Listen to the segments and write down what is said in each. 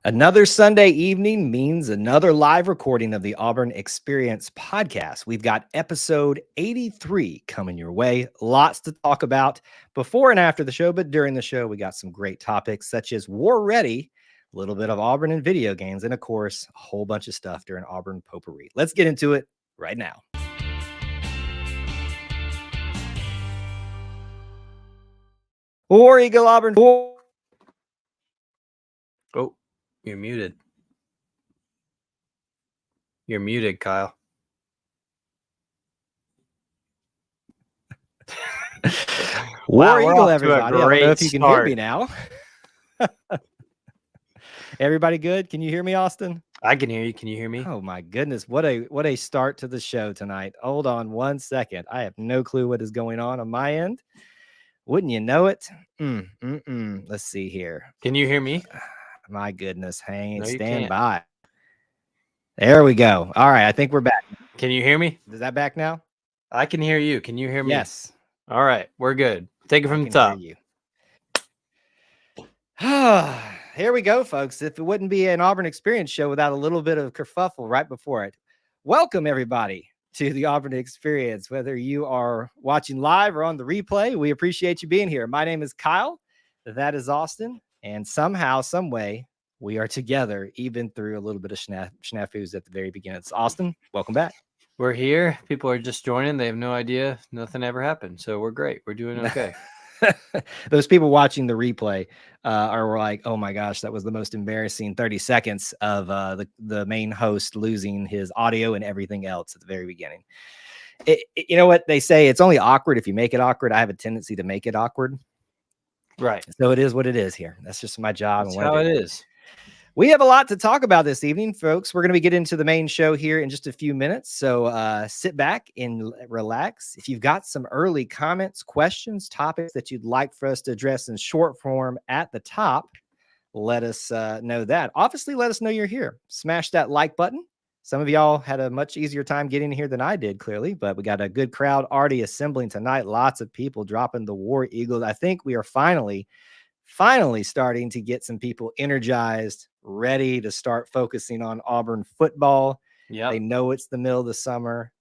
Another Sunday evening means another live recording of the Auburn Experience podcast. We've got episode 83 coming your way. Lots to talk about before and after the show, but during the show, we got some great topics such as War Ready, a little bit of Auburn and video games, and of course, a whole bunch of stuff during Auburn potpourri. Let's get into it right now. War Eagle Auburn. Oh, you're muted. You're muted, Kyle. War Eagle, everybody. I don't know if you can hear me now. Everybody good? Can you hear me, Austin? I can hear you. Can you hear me? Oh my goodness. What a start to the show tonight. Hold on one second. I have no clue what is going on my end. Wouldn't you know it? Let's see here. Can you hear me? My goodness. Stand by. There we go. All right. I think we're back. Can you hear me? Is that back now? I can hear you. Can you hear me? Yes. All right. We're good. Take it from the top. Here we go, folks. If it wouldn't be an Auburn Experience show without a little bit of kerfuffle right before it. Welcome, everybody, to the Auburn Experience. Whether you are watching live or on the replay, we appreciate you being here. My name is Kyle. That is Austin. And somehow, some way, we are together, even through a little bit of snafus at the very beginning. It's Austin. Welcome back. We're here. People are just joining. They have no idea. Nothing ever happened. So we're great. We're doing okay. Those people watching the replay are like, oh my gosh, that was the most embarrassing 30 seconds of the main host losing his audio and everything else at the very beginning. You know what they say? It's only awkward if you make it awkward. I have a tendency to make it awkward. Right. So it is what it is here. That's just my job. That's how it is. We have a lot to talk about this evening, folks. We're going to be getting into the main show here in just a few minutes. So sit back and relax. If you've got some early comments, questions, topics that you'd like for us to address in short form at the top, let us know that. Obviously, let us know you're here. Smash that like button. Some of y'all had a much easier time getting here than I did, clearly, but we got a good crowd already assembling tonight. Lots of people dropping the War Eagles. I think we are finally starting to get some people energized, ready to start focusing on Auburn football. Yeah, they know it's the middle of the summer,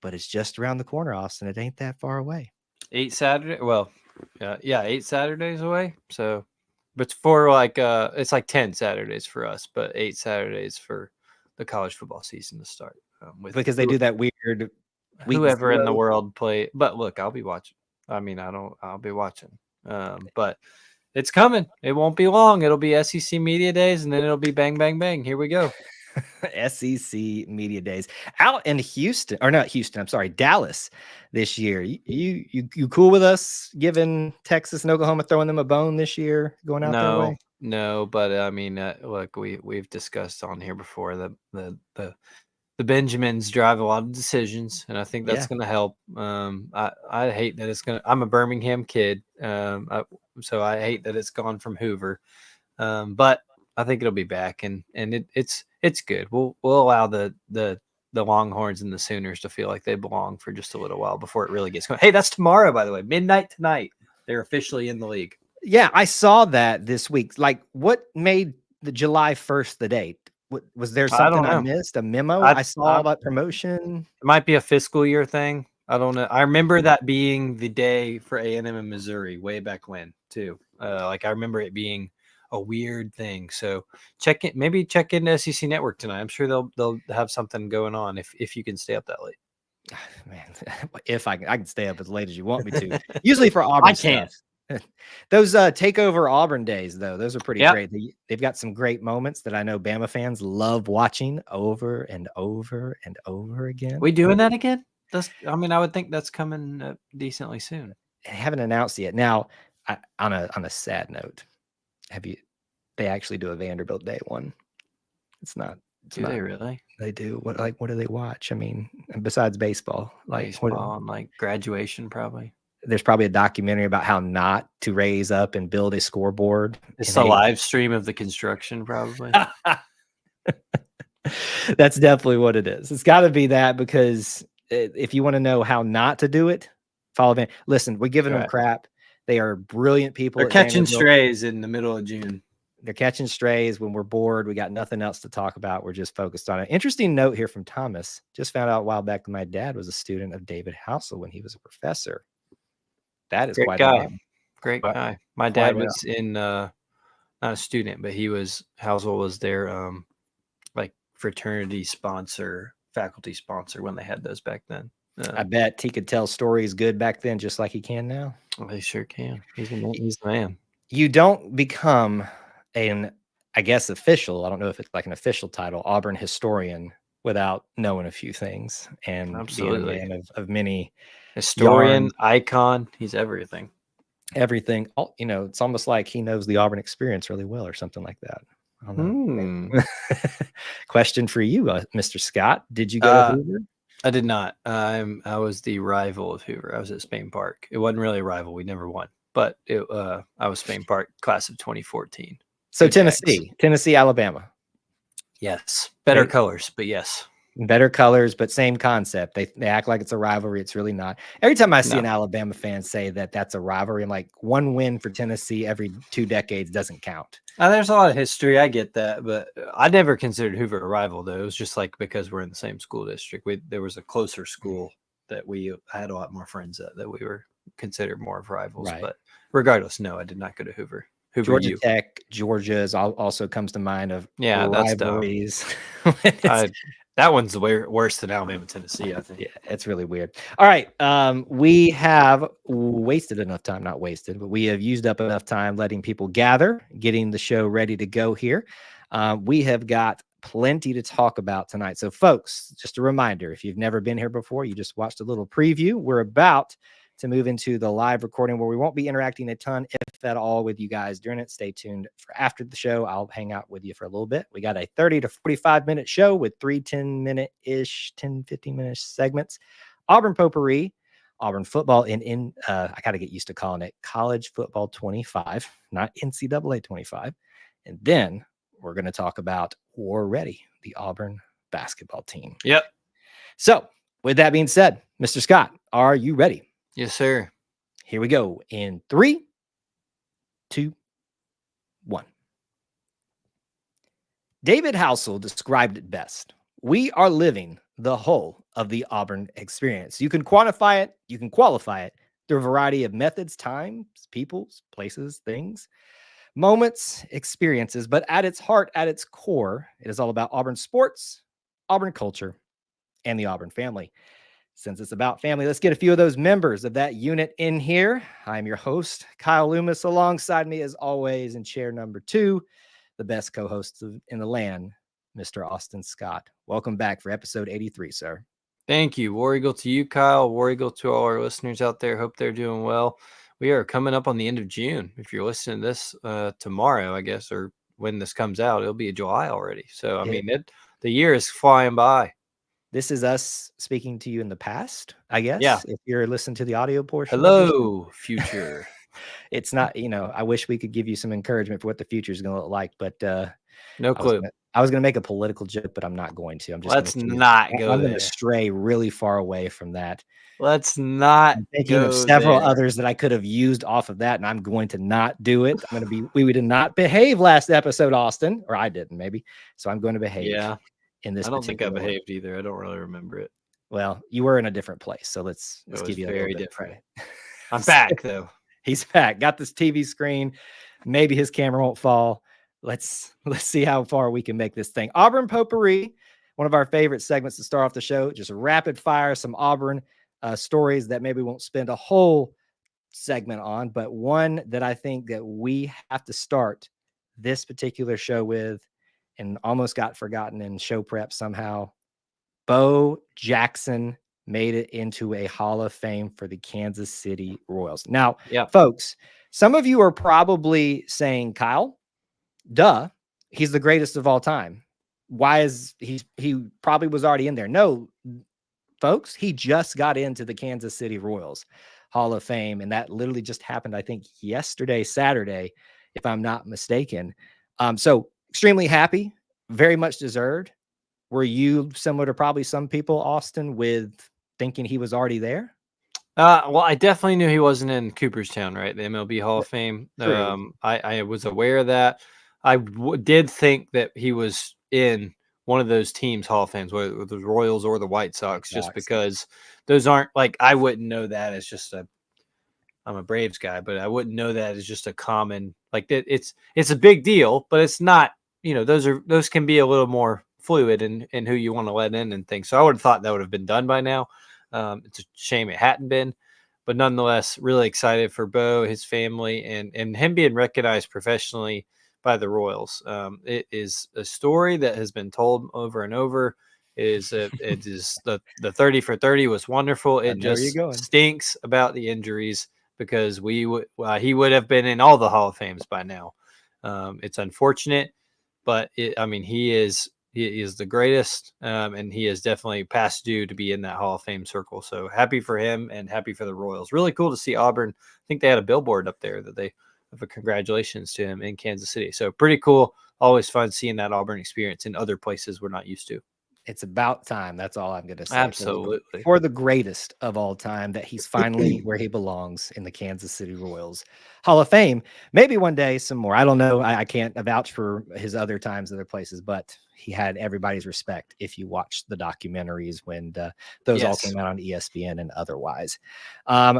but it's just around the corner, Austin. It ain't that far away. 8 Saturdays. Well, 8 Saturdays away. So, but for it's like 10 Saturdays for us, but 8 Saturdays for the college football season to start. Because they do that weird. Whoever in the world play. But look, I'll be watching. I mean, I'll be watching. But it's coming. It won't be long. It'll be SEC Media Days, and then it'll be bang, bang, bang. Here we go. SEC Media Days out in Houston, or not Houston. I'm sorry, Dallas this year. You cool with us giving Texas and Oklahoma throwing them a bone this year, going out their way? No, but I mean, look, we've discussed on here before that the Benjamins drive a lot of decisions, and I think that's going to help. I hate that it's going to. I'm a Birmingham kid, so I hate that it's gone from Hoover, but I think it'll be back, and it's good. We'll allow the Longhorns and the Sooners to feel like they belong for just a little while before it really gets going. Hey, that's tomorrow, by the way, midnight tonight. They're officially in the league. Yeah, I saw that this week. Like, what made the July 1st the date? Was there something I missed? A memo? I saw that promotion. It might be a fiscal year thing. I don't know. I remember that being the day for A&M in Missouri way back when too. I remember it being a weird thing. So maybe check in SEC Network tonight. I'm sure they'll have something going on if you can stay up that late. Man, if I can stay up as late as you want me to. Usually for Auburn, I can't. Those takeover Auburn days, though, those are pretty great. They've got some great moments that I know Bama fans love watching over and over and over again. We doing that again? I would think that's coming decently soon. I haven't announced yet. Now, on a sad note, they actually do a Vanderbilt Day one. Do they really? They do. What do they watch? I mean, besides baseball, and graduation, probably. There's probably a documentary about how not to raise up and build a scoreboard. It's a live stream of the construction, probably. That's definitely what it is. It's got to be that, because if you want to know how not to do it, follow them. Listen, we're giving them crap. They are brilliant people. They're catching strays in the middle of June. They're catching strays when we're bored. We got nothing else to talk about. We're just focused on it. Interesting note here from Thomas. Just found out a while back that my dad was a student of David Housel when he was a professor. That is Great quite guy. a name. Great guy. My dad was in not a student, but he was Housel was their like fraternity sponsor, faculty sponsor when they had those back then. I bet he could tell stories good back then, just like he can now. Well, he sure can. He's the man. You don't become an, I guess, official. I don't know if it's like an official title, Auburn historian, without knowing a few things and Absolutely being a man of many historian, yarns. icon. He's everything. Everything. It's almost like he knows the Auburn experience really well, or something like that. I don't know. Question for you, Mr. Scott. Did you go to Hoover? I did not. I was the rival of Hoover. I was at Spain Park. It wasn't really a rival. We never won, but I was Spain Park class of 2014. So Tennessee, Alabama. Yes, better colors, but yes. Better colors, but same concept. They act like it's a rivalry. It's really not. Every time I see an Alabama fan say that that's a rivalry, I'm like, one win for Tennessee every 2 decades doesn't count. There's a lot of history. I get that, but I never considered Hoover a rival, though. It was just like because we're in the same school district. There was a closer school that I had a lot more friends at that we were considered more of rivals. Right. But regardless, no, I did not go to Hoover. Georgia Tech, Georgia also comes to mind of rivalries. That one's worse than Alabama, Tennessee, I think. Yeah, it's really weird. All right. We have wasted enough time, not wasted, but we have used up enough time letting people gather, getting the show ready to go here. We have got plenty to talk about tonight. So, folks, just a reminder, if you've never been here before, you just watched a little preview. We're about to move into the live recording where we won't be interacting a ton, if at all, with you guys during it. Stay tuned for after the show. I'll hang out with you for a little bit. We got a 30 to 45 minute show with 3 10-minute-ish, 10, 15-minute segments. Auburn potpourri, Auburn football I got to get used to calling it college football 25, not NCAA 25. And then we're going to talk about War Ready, the Auburn basketball team. Yep. So with that being said, Mr. Scott, are you ready? Yes, sir. Here we go in 3, 2, 1. David Housel described it best. We are living the whole of the Auburn experience. You can quantify it, you can qualify it through a variety of methods, times, peoples, places, things, moments, experiences, but at its heart, at its core, it is all about Auburn sports, Auburn culture, and the Auburn family. Since it's about family, let's get a few of those members of that unit in here. I'm your host, Kyle Loomis. Alongside me, as always, in chair number 2, the best co-host in the land, Mr. Austin Scott. Welcome back for episode 83, sir. Thank you. War Eagle to you, Kyle. War Eagle to all our listeners out there. Hope they're doing well. We are coming up on the end of June. If you're listening to this tomorrow, I guess, or when this comes out, it'll be July already. So, I mean, the year is flying by. This is us speaking to you in the past, I guess. Yeah. If you're listening to the audio portion. Hello, future. It's not, I wish we could give you some encouragement for what the future is going to look like, but no clue. I was going to make a political joke, but I'm not going to. I'm just I'm going to stray really far away from that. Let's not. I'm thinking of several others that I could have used off of that, and I'm going to not do it. We did not behave last episode, Austin, or I didn't maybe. So I'm going to behave. Yeah. In this, I don't think I behaved either. I don't really remember it. Well, you were in a different place, so let's give you a very little bit different. Credit. I'm back though. He's back. Got this TV screen. Maybe his camera won't fall. Let's see how far we can make this thing. Auburn potpourri, one of our favorite segments to start off the show. Just rapid fire, some Auburn stories that maybe we won't spend a whole segment on, but one that I think that we have to start this particular show with, and almost got forgotten in show prep somehow. Bo Jackson made it into a Hall of Fame for the Kansas City Royals. Now, folks, some of you are probably saying, Kyle, duh, he's the greatest of all time. Why is he probably was already in there? No, folks, he just got into the Kansas City Royals Hall of Fame, and that literally just happened, I think, yesterday, Saturday, if I'm not mistaken. So extremely happy, very much deserved. Were you similar to probably some people, Austin, with thinking he was already there? Well, I definitely knew he wasn't in Cooperstown, right? The MLB Hall of Fame. I was aware of that. did think that he was in one of those teams Hall of Fames, whether the Royals or the White Sox, just because those aren't like, I wouldn't know that as just I'm a Braves guy, but I wouldn't know that as just a common, like, that it's a big deal, but it's not, those can be a little more fluid in who you want to let in and things. So I would have thought that would have been done by now. It's a shame it hadn't been, but nonetheless, really excited for Bo, his family, and him being recognized professionally by the Royals. It is a story that has been told over and over. It is the 30 for 30 was wonderful. It just stinks about the injuries, because he would have been in all the Hall of Fames by now. It's unfortunate, but he is the greatest, and he is definitely past due to be in that Hall of Fame circle. So happy for him and happy for the Royals. Really cool to see Auburn. I think they had a billboard up there that they have a congratulations to him in Kansas City. So pretty cool. Always fun seeing that Auburn experience in other places we're not used to. It's about time. That's all I'm going to say. Absolutely. For the greatest of all time, that he's finally where he belongs, in the Kansas City Royals Hall of Fame. Maybe one day some more. I don't know. I can't vouch for his other times, other places, but he had everybody's respect if you watch the documentaries when those all came out on ESPN and otherwise.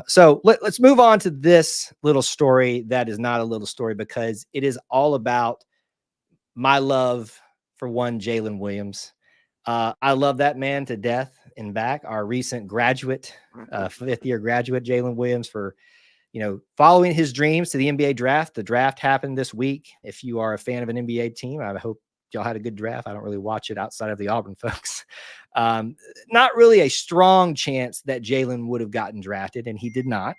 So let's move on to this little story that is not a little story, because it is all about my love for one Jalen Williams. I love that man to death and back. Our recent graduate, 5th-year graduate, Jalen Williams, for, following his dreams to the NBA draft. The draft happened this week. If you are a fan of an NBA team, I hope y'all had a good draft. I don't really watch it outside of the Auburn folks. Not really a strong chance that Jalen would have gotten drafted, and he did not.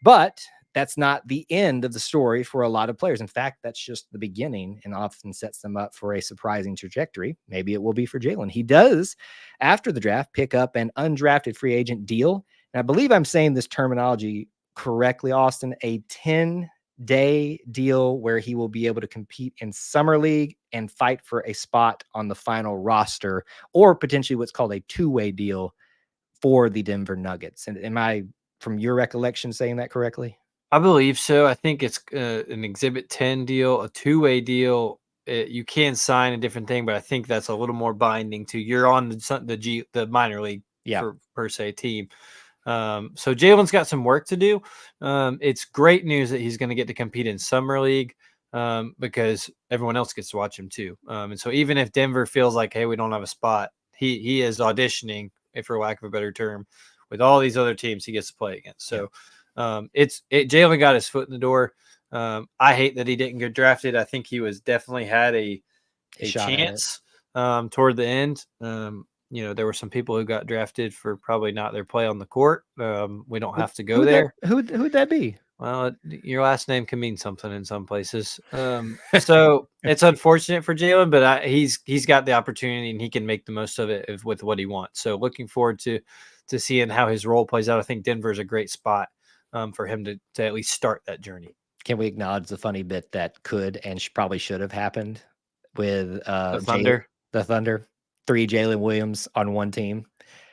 But that's not the end of the story for a lot of players. In fact, that's just the beginning, and often sets them up for a surprising trajectory. Maybe it will be for Jalen. He does, after the draft, pick up an undrafted free agent deal. And I believe I'm saying this terminology correctly, Austin, a 10-day deal where he will be able to compete in Summer League and fight for a spot on the final roster, or potentially what's called a two-way deal for the Denver Nuggets. And am I, from your recollection, saying that correctly? I believe so. I think it's an Exhibit 10 deal, a two-way deal. You can sign a different thing, but I think that's a little more binding to you're on the minor league per se team. So Jalen's got some work to do. It's great news that he's going to get to compete in Summer League, because everyone else gets to watch him too. And so even if Denver feels like, hey, we don't have a spot, he is auditioning, if for lack of a better term, with all these other teams he gets to play against. So Jalen got his foot in the door. I hate that he didn't get drafted. I think he definitely had a chance toward the end. There were some people who got drafted for probably not their play on the court. We don't have to go there. Who'd that be? Well, your last name can mean something in some places. So it's unfortunate for Jalen, but he's got the opportunity and he can make the most of it with what he wants. So looking forward to seeing how his role plays out. I think Denver's a great spot for him to at least start that journey. Can we acknowledge the funny bit that could and probably should have happened with the Thunder? The Thunder, 3 Jalen Williams on one team.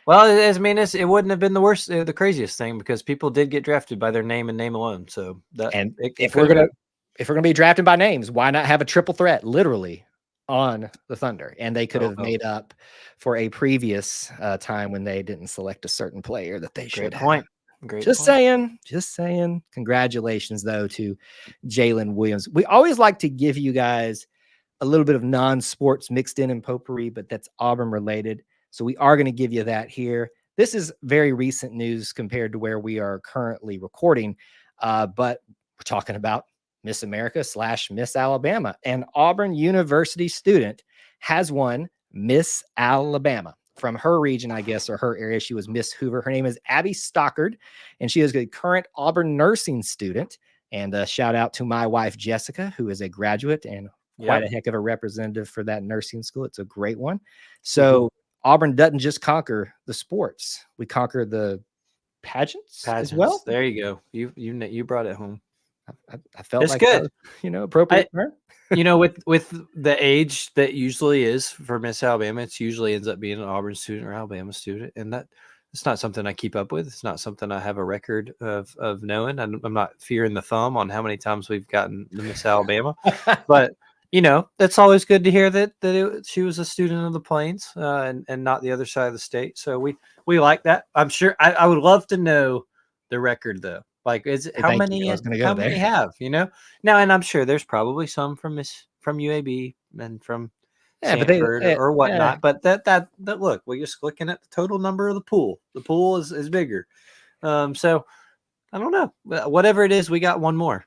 Well, it wouldn't have been the craziest thing, because people did get drafted by their name and name alone. So if we're gonna be drafted by names, why not have a triple threat, literally, on the Thunder? And they could have made up for a previous time when they didn't select a certain player that they should have. Just saying. Congratulations, though, to Jalen Williams. We always like to give you guys a little bit of non-sports mixed in potpourri, but that's Auburn related. So we are going to give you that here. This is very recent news compared to where we are currently recording. But we're talking about Miss America / Miss Alabama. An Auburn University student has won Miss Alabama. From her region, I guess, or her area. She was Miss Hoover. Her name is Abby Stockard, and she is a current Auburn nursing student. And shout out to my wife, Jessica, who is a graduate and quite a heck of a representative for that nursing school. It's a great one. So Auburn doesn't just conquer the sports. We conquer the pageants as well. There you go. You brought it home. I felt it's like good. That was, appropriate. With the age that usually is for Miss Alabama, it usually ends up being an Auburn student or Alabama student, and that it's not something I keep up with. It's not something I have a record of knowing. I'm not fearing the thumb on how many times we've gotten the Miss Alabama, but That's always good to hear that she was a student of the Plains and not the other side of the state. So we like that. I'm sure I would love to know the record though. Like, how Thank you. I many was going to how go there. many have now? And I'm sure there's probably some from UAB and from Yeah, but Sanford or whatnot. But that look, we're just looking at the total number of the pool. The pool is bigger. So I don't know. Whatever it is, we got one more.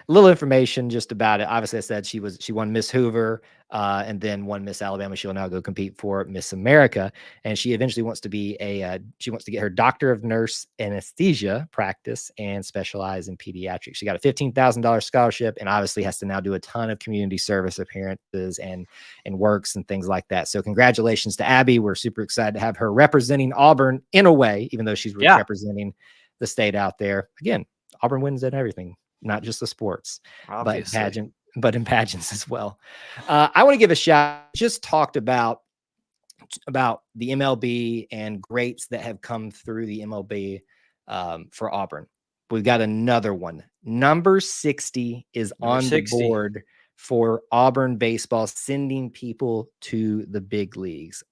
A little information just about it. Obviously, I said she won Miss Hoover and then won Miss Alabama. She'll now go compete for Miss America, and she eventually wants to be she wants to get her Doctor of Nurse Anesthesia practice and specialize in pediatrics. She got a $15,000 scholarship, and obviously has to now do a ton of community service appearances and works and things like that. So congratulations to Abby. We're super excited to have her representing Auburn in a way, even though she's representing the state out there. Again, Auburn wins at everything, not just the sports, obviously, but in pageants as well. I want to give a shout. Just talked about the MLB and greats that have come through the MLB for Auburn. We've got another one. Number 60 is on the board for Auburn baseball, sending people to the big leagues.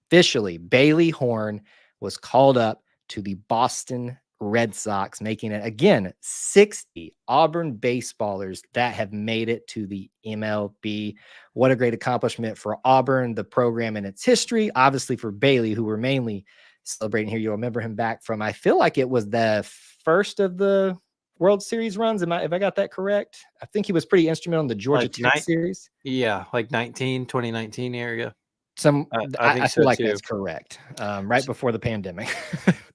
Officially, Bailey Horn was called up to the Boston Red Sox, making it again 60 Auburn baseballers that have made it to the MLB. What a great accomplishment for Auburn, the program, and its history. Obviously for Bailey, who we're mainly celebrating here. You'll remember him back from, I feel like it was the first of the World Series runs. If I got that correct? I think he was pretty instrumental in the Georgia Tech series. Yeah, like 2019 area. I feel like that's correct. Right before the pandemic.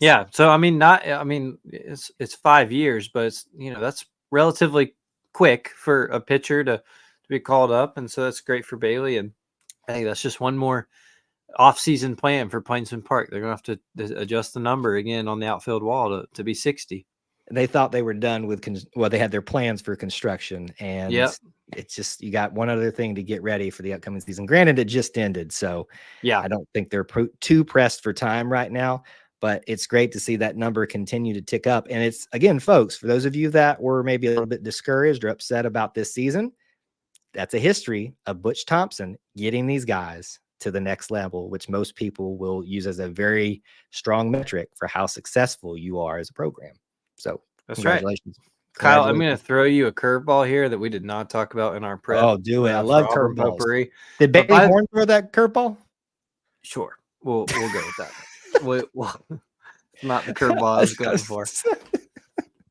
Yeah. So it's 5 years, but it's that's relatively quick for a pitcher to be called up, and so that's great for Bailey. And hey, that's just one more off-season plan for Plainsman Park. They're gonna have to adjust the number again on the outfield wall to be 60. They thought they were done with they had their plans for construction, and it's just, you got one other thing to get ready for the upcoming season. Granted, it just ended, so I don't think they're too pressed for time right now, but it's great to see that number continue to tick up. And it's, again, folks, for those of you that were maybe a little bit discouraged or upset about this season, that's a history of Butch Thompson getting these guys to the next level, which most people will use as a very strong metric for how successful you are as a program. So that's congratulations. Right. Kyle, I'm going to throw you a curveball here that we did not talk about in our prep. Oh, do it. I love curveballs. Potpourri. Did Bailey Horn throw that curveball? Sure. We'll go with that. Not the curveball I was going for.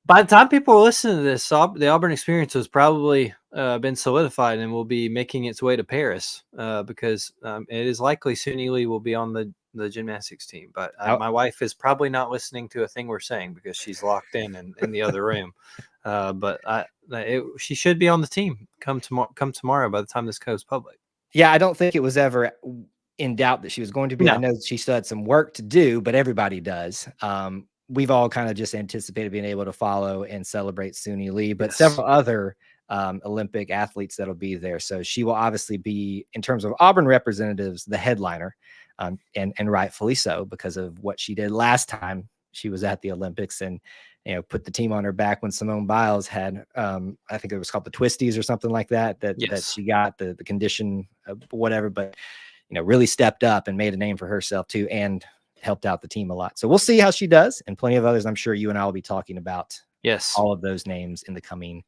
By the time people are listening to this, the Auburn Experience has probably been solidified and will be making its way to Paris because it is likely Suni Lee will be on the gymnastics team. But my wife is probably not listening to a thing we're saying because she's locked in the other room. But she should be on the team come tomorrow by the time this goes public. Yeah, I don't think it was ever in doubt that she was going to be. No. I know she still had some work to do, but everybody does. We've all kind of just anticipated being able to follow and celebrate Suni Lee, but several other Olympic athletes that'll be there. So she will obviously be, in terms of Auburn representatives, the headliner, and rightfully so, because of what she did last time she was at the Olympics and, put the team on her back when Simone Biles had, I think it was called the twisties or something like that, that she got the condition, whatever, but, really stepped up and made a name for herself too, and helped out the team a lot. So we'll see how she does, and plenty of others. I'm sure you and I will be talking about all of those names in the coming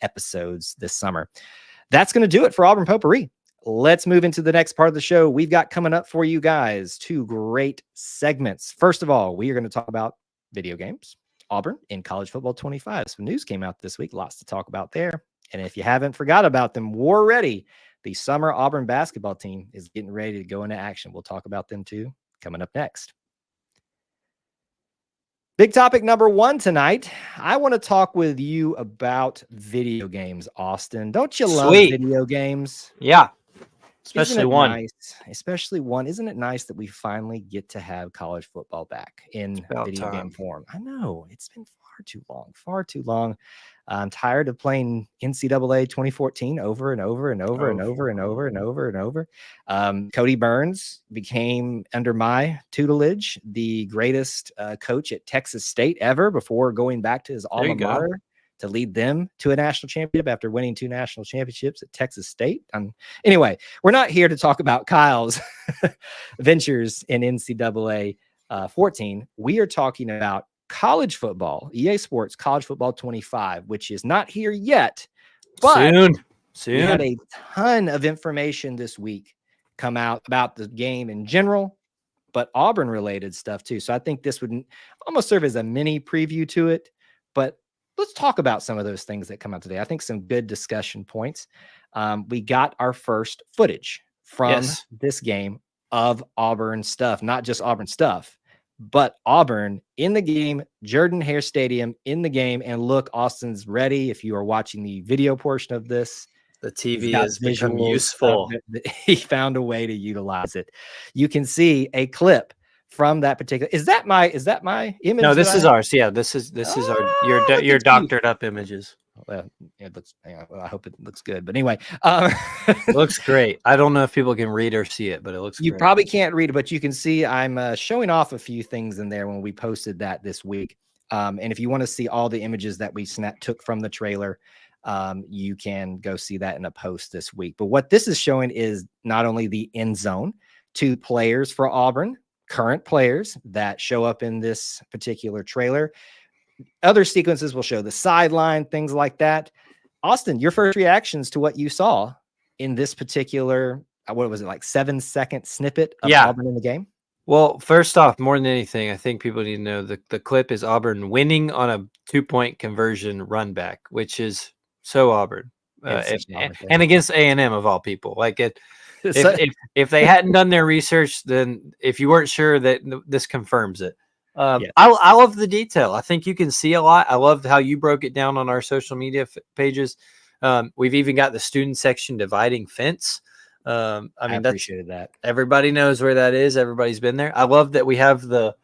episodes this summer. That's going to do it for Auburn Potpourri. Let's move into the next part of the show. We've got coming up for you guys 2 great segments. First of all, we are going to talk about video games, Auburn in college football 25. Some news came out this week, lots to talk about there. And if you haven't forgot about them, war ready. The summer Auburn basketball team is getting ready to go into action. We'll talk about them too, coming up next. Big topic number 1 tonight. I want to talk with you about video games, Austin. Don't you love video games? Yeah. Especially one. Nice? Especially one. Isn't it nice that we finally get to have college football back in video game form? I know. It's been far too long. I'm tired of playing NCAA 2014 over and over and over and over and over and over and over. Cody Burns became, under my tutelage, the greatest coach at Texas State ever before going back to his alma mater to lead them to a national championship after winning 2 national championships at Texas State. Anyway, we're not here to talk about Kyle's ventures in NCAA 14. We are talking about college football, EA Sports College Football 25, which is not here yet, but soon. We had a ton of information this week come out about the game in general, but Auburn related stuff too. So I think this would almost serve as a mini preview to it, but let's talk about some of those things that come out today. I think some good discussion points. We got our first footage from this game of Auburn stuff, not just Auburn stuff, but Auburn in the game, Jordan-Hare Stadium in the game. And look, Austin's ready. If you are watching the video portion of this, the TV has become useful. He found a way to utilize it. You can see a clip from that particular. Is that my image? No, this is ours. Yeah, this is our your doctored up images. Well, it looks. I hope it looks good. But anyway, it looks great. I don't know if people can read or see it, but it looks. You great. Probably can't read it, but you can see I'm showing off a few things in there when we posted that this week. And if you want to see all the images that we took from the trailer, you can go see that in a post this week. But what this is showing is not only the end zone, 2 players for Auburn, current players that show up in this particular trailer. Other sequences will show the sideline, things like that. Austin, your first reactions to what you saw in this particular, what was it, like 7-second snippet of Auburn in the game? Well, first off, more than anything, I think people need to know the clip is Auburn winning on a 2-point conversion run back, which is so Auburn, and against A&M of all people. Like if they hadn't done their research, then if you weren't sure, that this confirms it. I love the detail. I think you can see a lot. I love how you broke it down on our social media pages. We've even got the student section dividing fence. I appreciated that. Everybody knows where that is. Everybody's been there. I love that we have the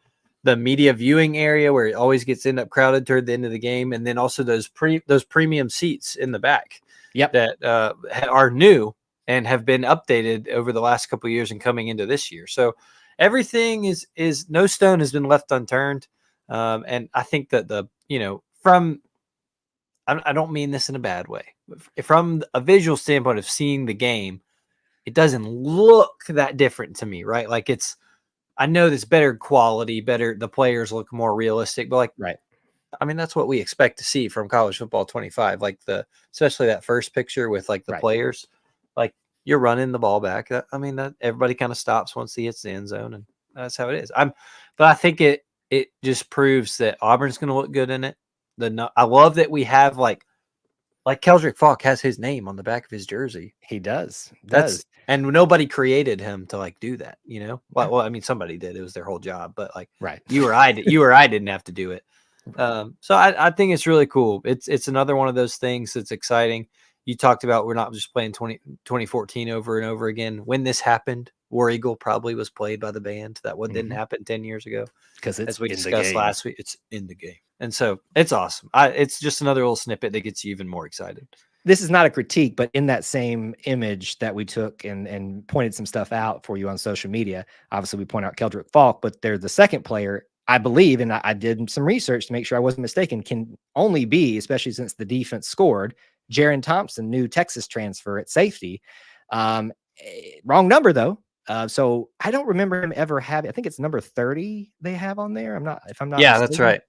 media viewing area where it always end up crowded toward the end of the game, and then also those premium seats in the back. Yep. That are new and have been updated over the last couple of years and coming into this year. So everything is no stone has been left unturned. And I think that I don't mean this in a bad way. From a visual standpoint of seeing the game, it doesn't look that different to me, right? Like I know this better quality, the players look more realistic, but right. I mean, that's what we expect to see from college football 25, like especially that first picture with like the players, like you're running the ball back. That everybody kind of stops once he hits the end zone, and that's how it is. But I think it just proves that Auburn's going to look good in it. I love that we have like Keldrick Falk has his name on the back of his jersey. He does. And nobody created him to like do that, you know? Well, I mean, somebody did. It was their whole job, but like you or I didn't have to do it. So I think it's really cool. It's another one of those things that's exciting. You talked about we're not just playing 2014 over and over again. When this happened, War Eagle probably was played by the band. That one didn't happen 10 years ago. Because as we discussed last week, it's in the game. And so it's awesome. It's just another little snippet that gets you even more excited. This is not a critique, but in that same image that we took and pointed some stuff out for you on social media, obviously we point out Keldrick Falk, but they're the second player, I believe, and I did some research to make sure I wasn't mistaken, can only be, especially since the defense scored, Jaron Thompson, new Texas transfer at safety. Wrong number though. So I don't remember him ever having, I think it's number 30 they have on there. I'm not mistaken. That's right.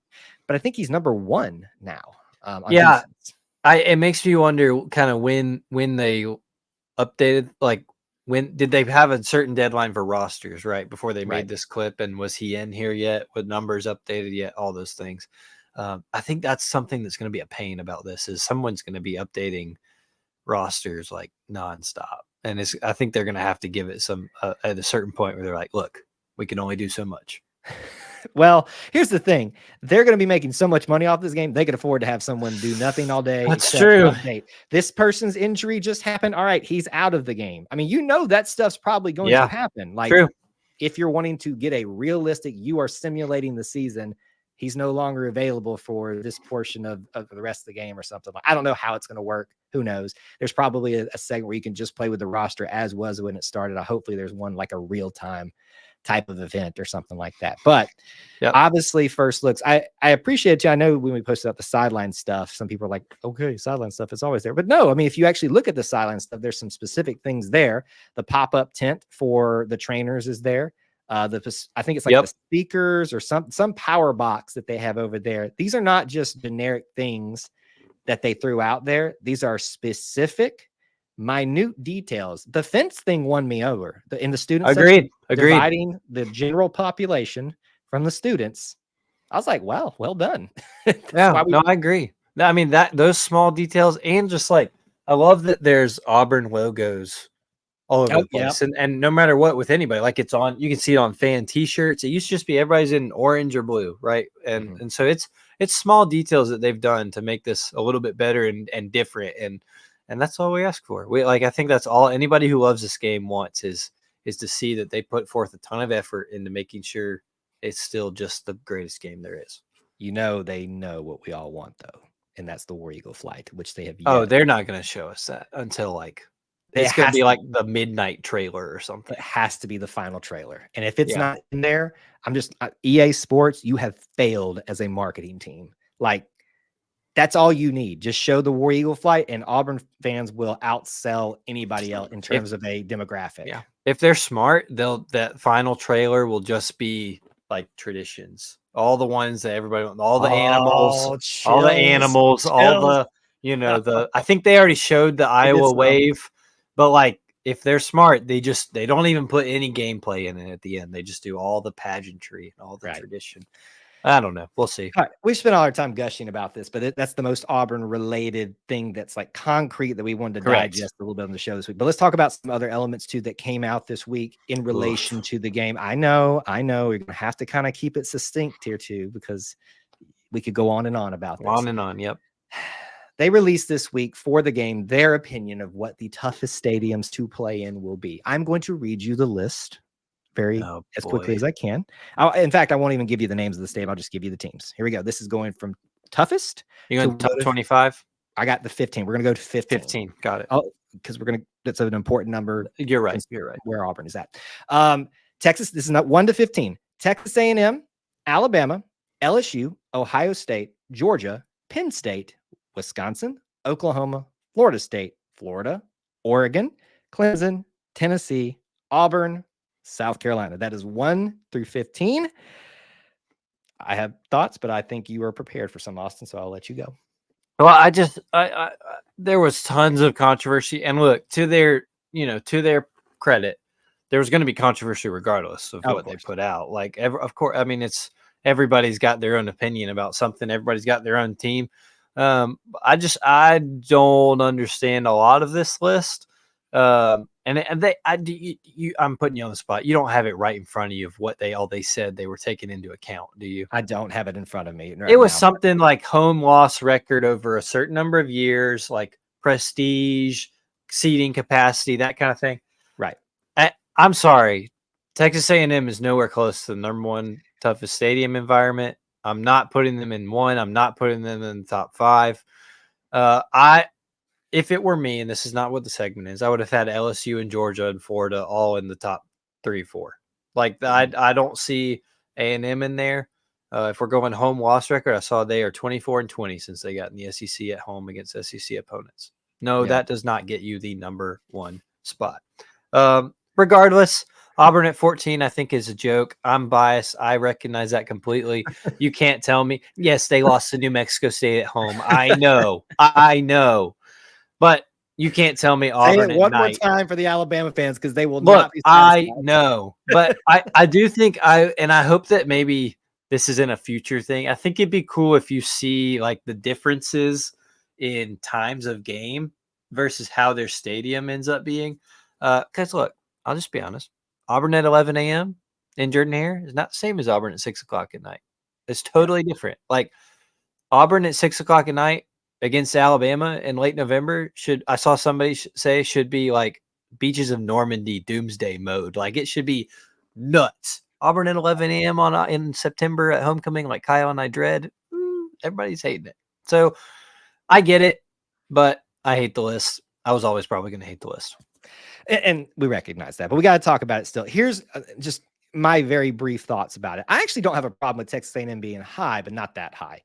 But I think he's number 1 now. Defense. It makes me wonder kind of when they updated, like when did they have a certain deadline for rosters, right? Before they made this clip, and was he in here yet? With numbers updated yet? All those things. I think that's something that's going to be a pain about this is someone's going to be updating rosters like nonstop. And I think they're going to have to give it some at a certain point where they're like, look, we can only do so much. Well, here's the thing. They're going to be making so much money off this game. They can afford to have someone do nothing all day. That's true. This person's injury just happened. All right, he's out of the game. I mean, that stuff's probably going to happen. Like, if you're wanting to get a realistic, you are simulating the season. He's no longer available for this portion of the rest of the game or something. I don't know how it's going to work. Who knows? There's probably a segment where you can just play with the roster as was when it started. Hopefully there's one like a real time type of event or something like that. But obviously, first looks, I appreciate it too. I know when we posted up the sideline stuff, some people are like, okay, sideline stuff is always there. But no, I mean, if you actually look at the sideline stuff, there's some specific things there. The pop-up tent for the trainers is there. I think it's like the speakers or some power box that they have over there. These are not just generic things that they threw out there. These are specific, minute details. The fence thing won me over. In the student section, dividing the general population from the students. I was like, wow, well done. Yeah, no, I agree. I mean, those small details, and just like, I love that there's Auburn logos all over the place. And no matter what, with anybody, like it's on, you can see it on fan t-shirts. It used to just be everybody's in orange or blue, right? And so it's small details that they've done to make this a little bit better and different. And that's all we ask for. I think that's all anybody who loves this game wants is to see that they put forth a ton of effort into making sure it's still just the greatest game there is. You know, they know what we all want though. And that's the War Eagle flight, which they have. Oh, they're not going to show us that until like, it's going to be like the midnight trailer or something. It has to be the final trailer. And if it's not in there, I'm just EA Sports, you have failed as a marketing team. Like, that's all you need. Just show the War Eagle flight, and Auburn fans will outsell anybody else in terms of a demographic. Yeah. If they're smart, that final trailer will just be like traditions. All the ones that everybody, all the animals, all the, I think they already showed the Iowa wave. But like, if they're smart, they don't even put any gameplay in it at the end. They just do all the pageantry and all the tradition. I don't know. We'll see. All right. We spent all our time gushing about this, but that's the most Auburn related thing that's like concrete that we wanted to digest a little bit on the show this week. But let's talk about some other elements too that came out this week in relation to the game. I know you're going to have to kind of keep it succinct here too, because we could go on and on about this. On and on. Yep. They released this week for the game their opinion of what the toughest stadiums to play in will be. I'm going to read you the list as quickly as I can. In fact, I won't even give you the names of the stadium. I'll just give you the teams. Here we go. This is going from toughest. You going top 25? I got the 15. We're going to go to 15. 15. Got it. Oh, because that's an important number. You're right. Where Auburn is at. Texas, this is not 1 to 15. Texas A&M, Alabama, LSU, Ohio State, Georgia, Penn State, Wisconsin, Oklahoma, Florida State, Florida, Oregon, Clemson, Tennessee, Auburn, South Carolina. That is 1 through 15. I have thoughts, but I think you are prepared for some, Austin, so I'll let you go. Well, I there was tons of controversy, and look, to their credit, there was going to be controversy regardless of what they put out. Like, of course, I mean, everybody's got their own opinion about something. Everybody's got their own team. I don't understand a lot of this list. I'm putting you on the spot. You don't have it right in front of you of what they said they were taking into account, do you? I don't have it in front of me. It was something like home loss record over a certain number of years, like prestige, seating capacity, that kind of thing. Right. I'm sorry. Texas A&M is nowhere close to the number one toughest stadium environment. I'm not putting them in one. I'm not putting them in the top 5. If it were me, and this is not what the segment is, I would have had LSU and Georgia and Florida all in the top 3, 4. Like, I don't see A&M in there. If we're going home loss record, I saw they are 24-20 since they got in the SEC at home against SEC opponents. No, that does not get you the number 1 spot. Regardless, Auburn at 14, I think, is a joke. I'm biased. I recognize that completely. You can't tell me. Yes, they lost to New Mexico State at home. I know. But you can't tell me Auburn at night. One more time for the Alabama fans, because they will not be satisfied. I know. But I do think I hope that maybe this isn't a future thing. I think it'd be cool if you see like the differences in times of game versus how their stadium ends up being. Because look, I'll just be honest. Auburn at 11 a.m. in Jordan-Hare is not the same as Auburn at 6 o'clock at night. It's totally different. Like, Auburn at 6 o'clock at night against Alabama in late November I saw somebody say should be like Beaches of Normandy doomsday mode. Like, it should be nuts. Auburn at 11 a.m. in September at homecoming, like Kyle and I dread. Everybody's hating it. So I get it, but I hate the list. I was always probably going to hate the list. And we recognize that, but we got to talk about it still. Here's just my very brief thoughts about it. I actually don't have a problem with Texas A&M being high, but not that high.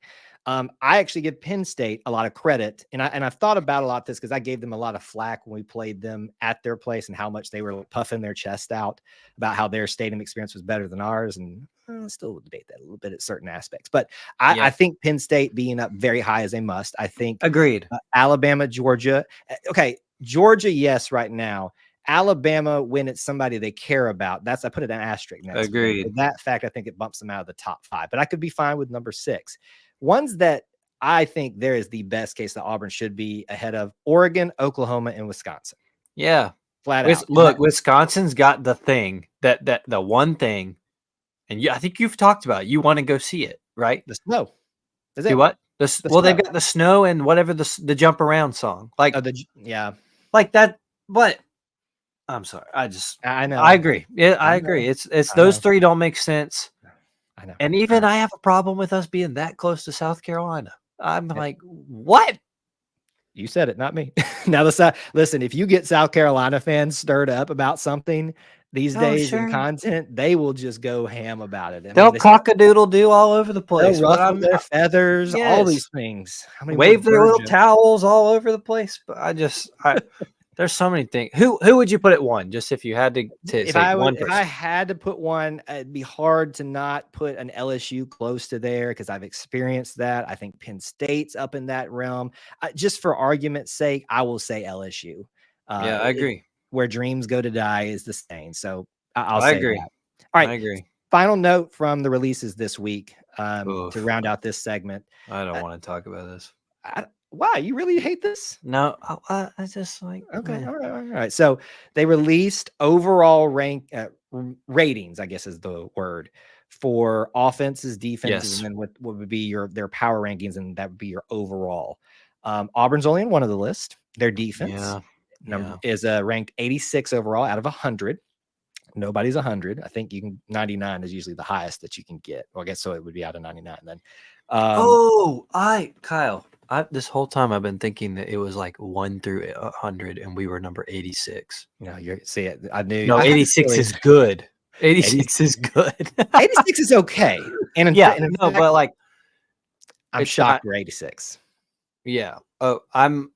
I actually give Penn State a lot of credit, and I've thought about a lot of this because I gave them a lot of flack when we played them at their place and how much they were puffing their chest out about how their stadium experience was better than ours, and I still debate that a little bit at certain aspects. But I think Penn State being up very high is a must. I think agreed. Alabama, Georgia. Okay, Georgia, yes, right now. Alabama, when it's somebody they care about, I put it an asterisk next. Agreed. For that fact, I think it bumps them out of the top 5, but I could be fine with number 6. Ones that I think there is the best case that Auburn should be ahead of: Oregon, Oklahoma, and Wisconsin. Yeah. Flat out. Look, Wisconsin's got the thing that the one thing, and I think you've talked about it. You want to go see it, right? The snow. Is it what? Well, they've got the snow and whatever the jump around song. Like like that. But I'm sorry. I know. I agree. Yeah, I agree. It's those 3 don't make sense. I know. And even I have a problem with us being that close to South Carolina. I'm like, what? You said it, not me. Now, listen, if you get South Carolina fans stirred up about something these days in content, they will just go ham about it. They'll cock-a-doodle-doo all over the place. They'll ruffle their feathers, all these things. Wave their little towels all over the place. But there's so many things. Who would you put at 1? Just if you had to say one person. If I had to put one, it'd be hard to not put an LSU close to there because I've experienced that. I think Penn State's up in that realm. Just for argument's sake, I will say LSU. I agree. Where dreams go to die is the saying. So I'll say agree. that. All right. I agree. Final note from the releases this week to round out this segment. I don't want to talk about this. Why? You really hate this? No, I just like. Okay. All right. So they released overall ratings, I guess is the word, for offenses, defenses, and then what would be their power rankings, and that would be your overall. Auburn's only in one of the list. Their defense is ranked 86 overall out of 100. Nobody's 100. I think 99 is usually the highest that you can get. Well, I guess so. It would be out of 99 then. Kyle. This whole time I've been thinking that it was like 1 through 100, and we were number 86. No, see it. I knew. No, 86 is good. 86 is good. 86 is okay. And but like, I'm shocked we're 86. Yeah. Oh, I'm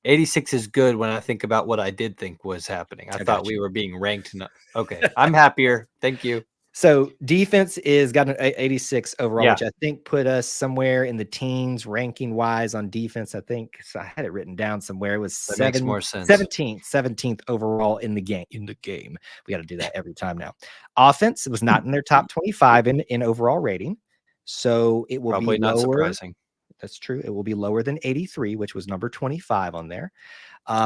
86 is good when I think about what I did think was happening. I thought we were being ranked. Okay, I'm happier. Thank you. So defense got an 86 overall, which I think put us somewhere in the teens ranking wise on defense. I think so. I had it written down somewhere. It was 17th overall in the game. We got to do that every time now. Offense, it was not in their top 25 in overall rating. So it will probably be not lower. Surprising. That's true. It will be lower than 83, which was number 25 on there.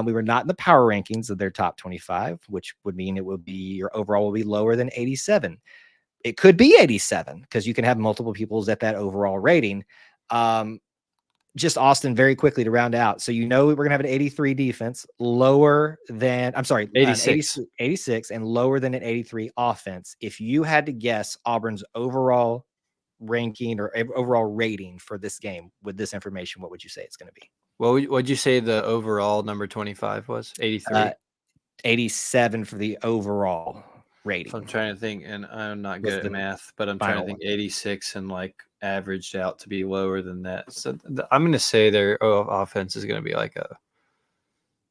We were not in the power rankings of their top 25, which would mean your overall will be lower than 87. It could be 87 because you can have multiple peoples at that overall rating. Just Austin, very quickly to round out. So we're going to have an 83 defense, lower than 86 and lower than an 83 offense. If you had to guess Auburn's overall ranking or overall rating for this game with this information, what would you say it's going to be? Well, what'd you say the overall number 25 was? 83? 87 for the overall rating. I'm trying to think, and I'm not good at math, but I'm trying to think 86 and like averaged out to be lower than that. So I'm going to say their offense is going to be like a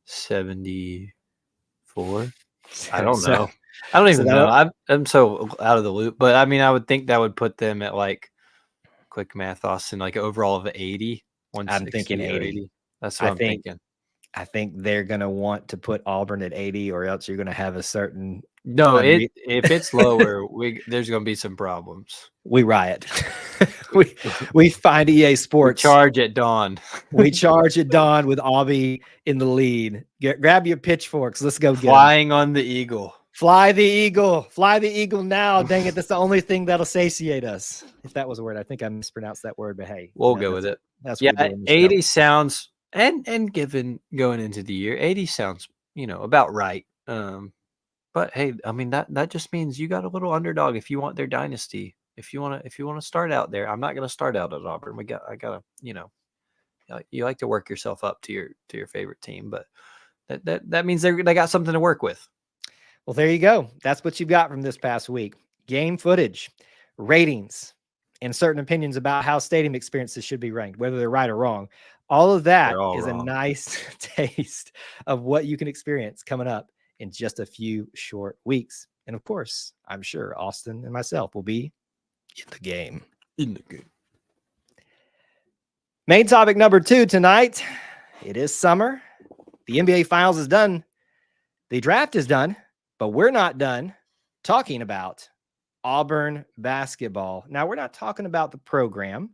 74. I don't know. I don't even know. I'm so out of the loop, but I mean, I would think that would put them at like, quick math, Austin, like overall of 80. I'm thinking 80. That's what I'm thinking. I think they're going to want to put Auburn at 80, or else you're going to have a certain. No, if it's lower, there's going to be some problems. We riot. we find EA Sports. We charge at dawn. We charge at dawn with Aubie in the lead. Grab your pitchforks. Let's go get Flying on the eagle. Fly the eagle. Fly the eagle now. Dang it. That's the only thing that'll satiate us. If that was a word. I think I mispronounced that word, but hey. We'll go with it. That's 80 sounds, and given going into the year, 80 sounds, about right. But hey, I mean that just means you got a little underdog if you want their dynasty. If you want to start out there, I'm not going to start out at Auburn. I gotta, you like to work yourself up to your favorite team, but that means they got something to work with. Well, there you go. That's what you've got from this past week. Game footage, ratings, and certain opinions about how stadium experiences should be ranked, whether they're right or wrong. All of that is wrong. a nice taste of what you can experience coming up in just a few short weeks. And of course, I'm sure Austin and myself will be in the game. Main topic number 2 tonight. It is summer. The NBA Finals is done. The draft is done, but we're not done talking about Auburn basketball. Now, we're not talking about the program.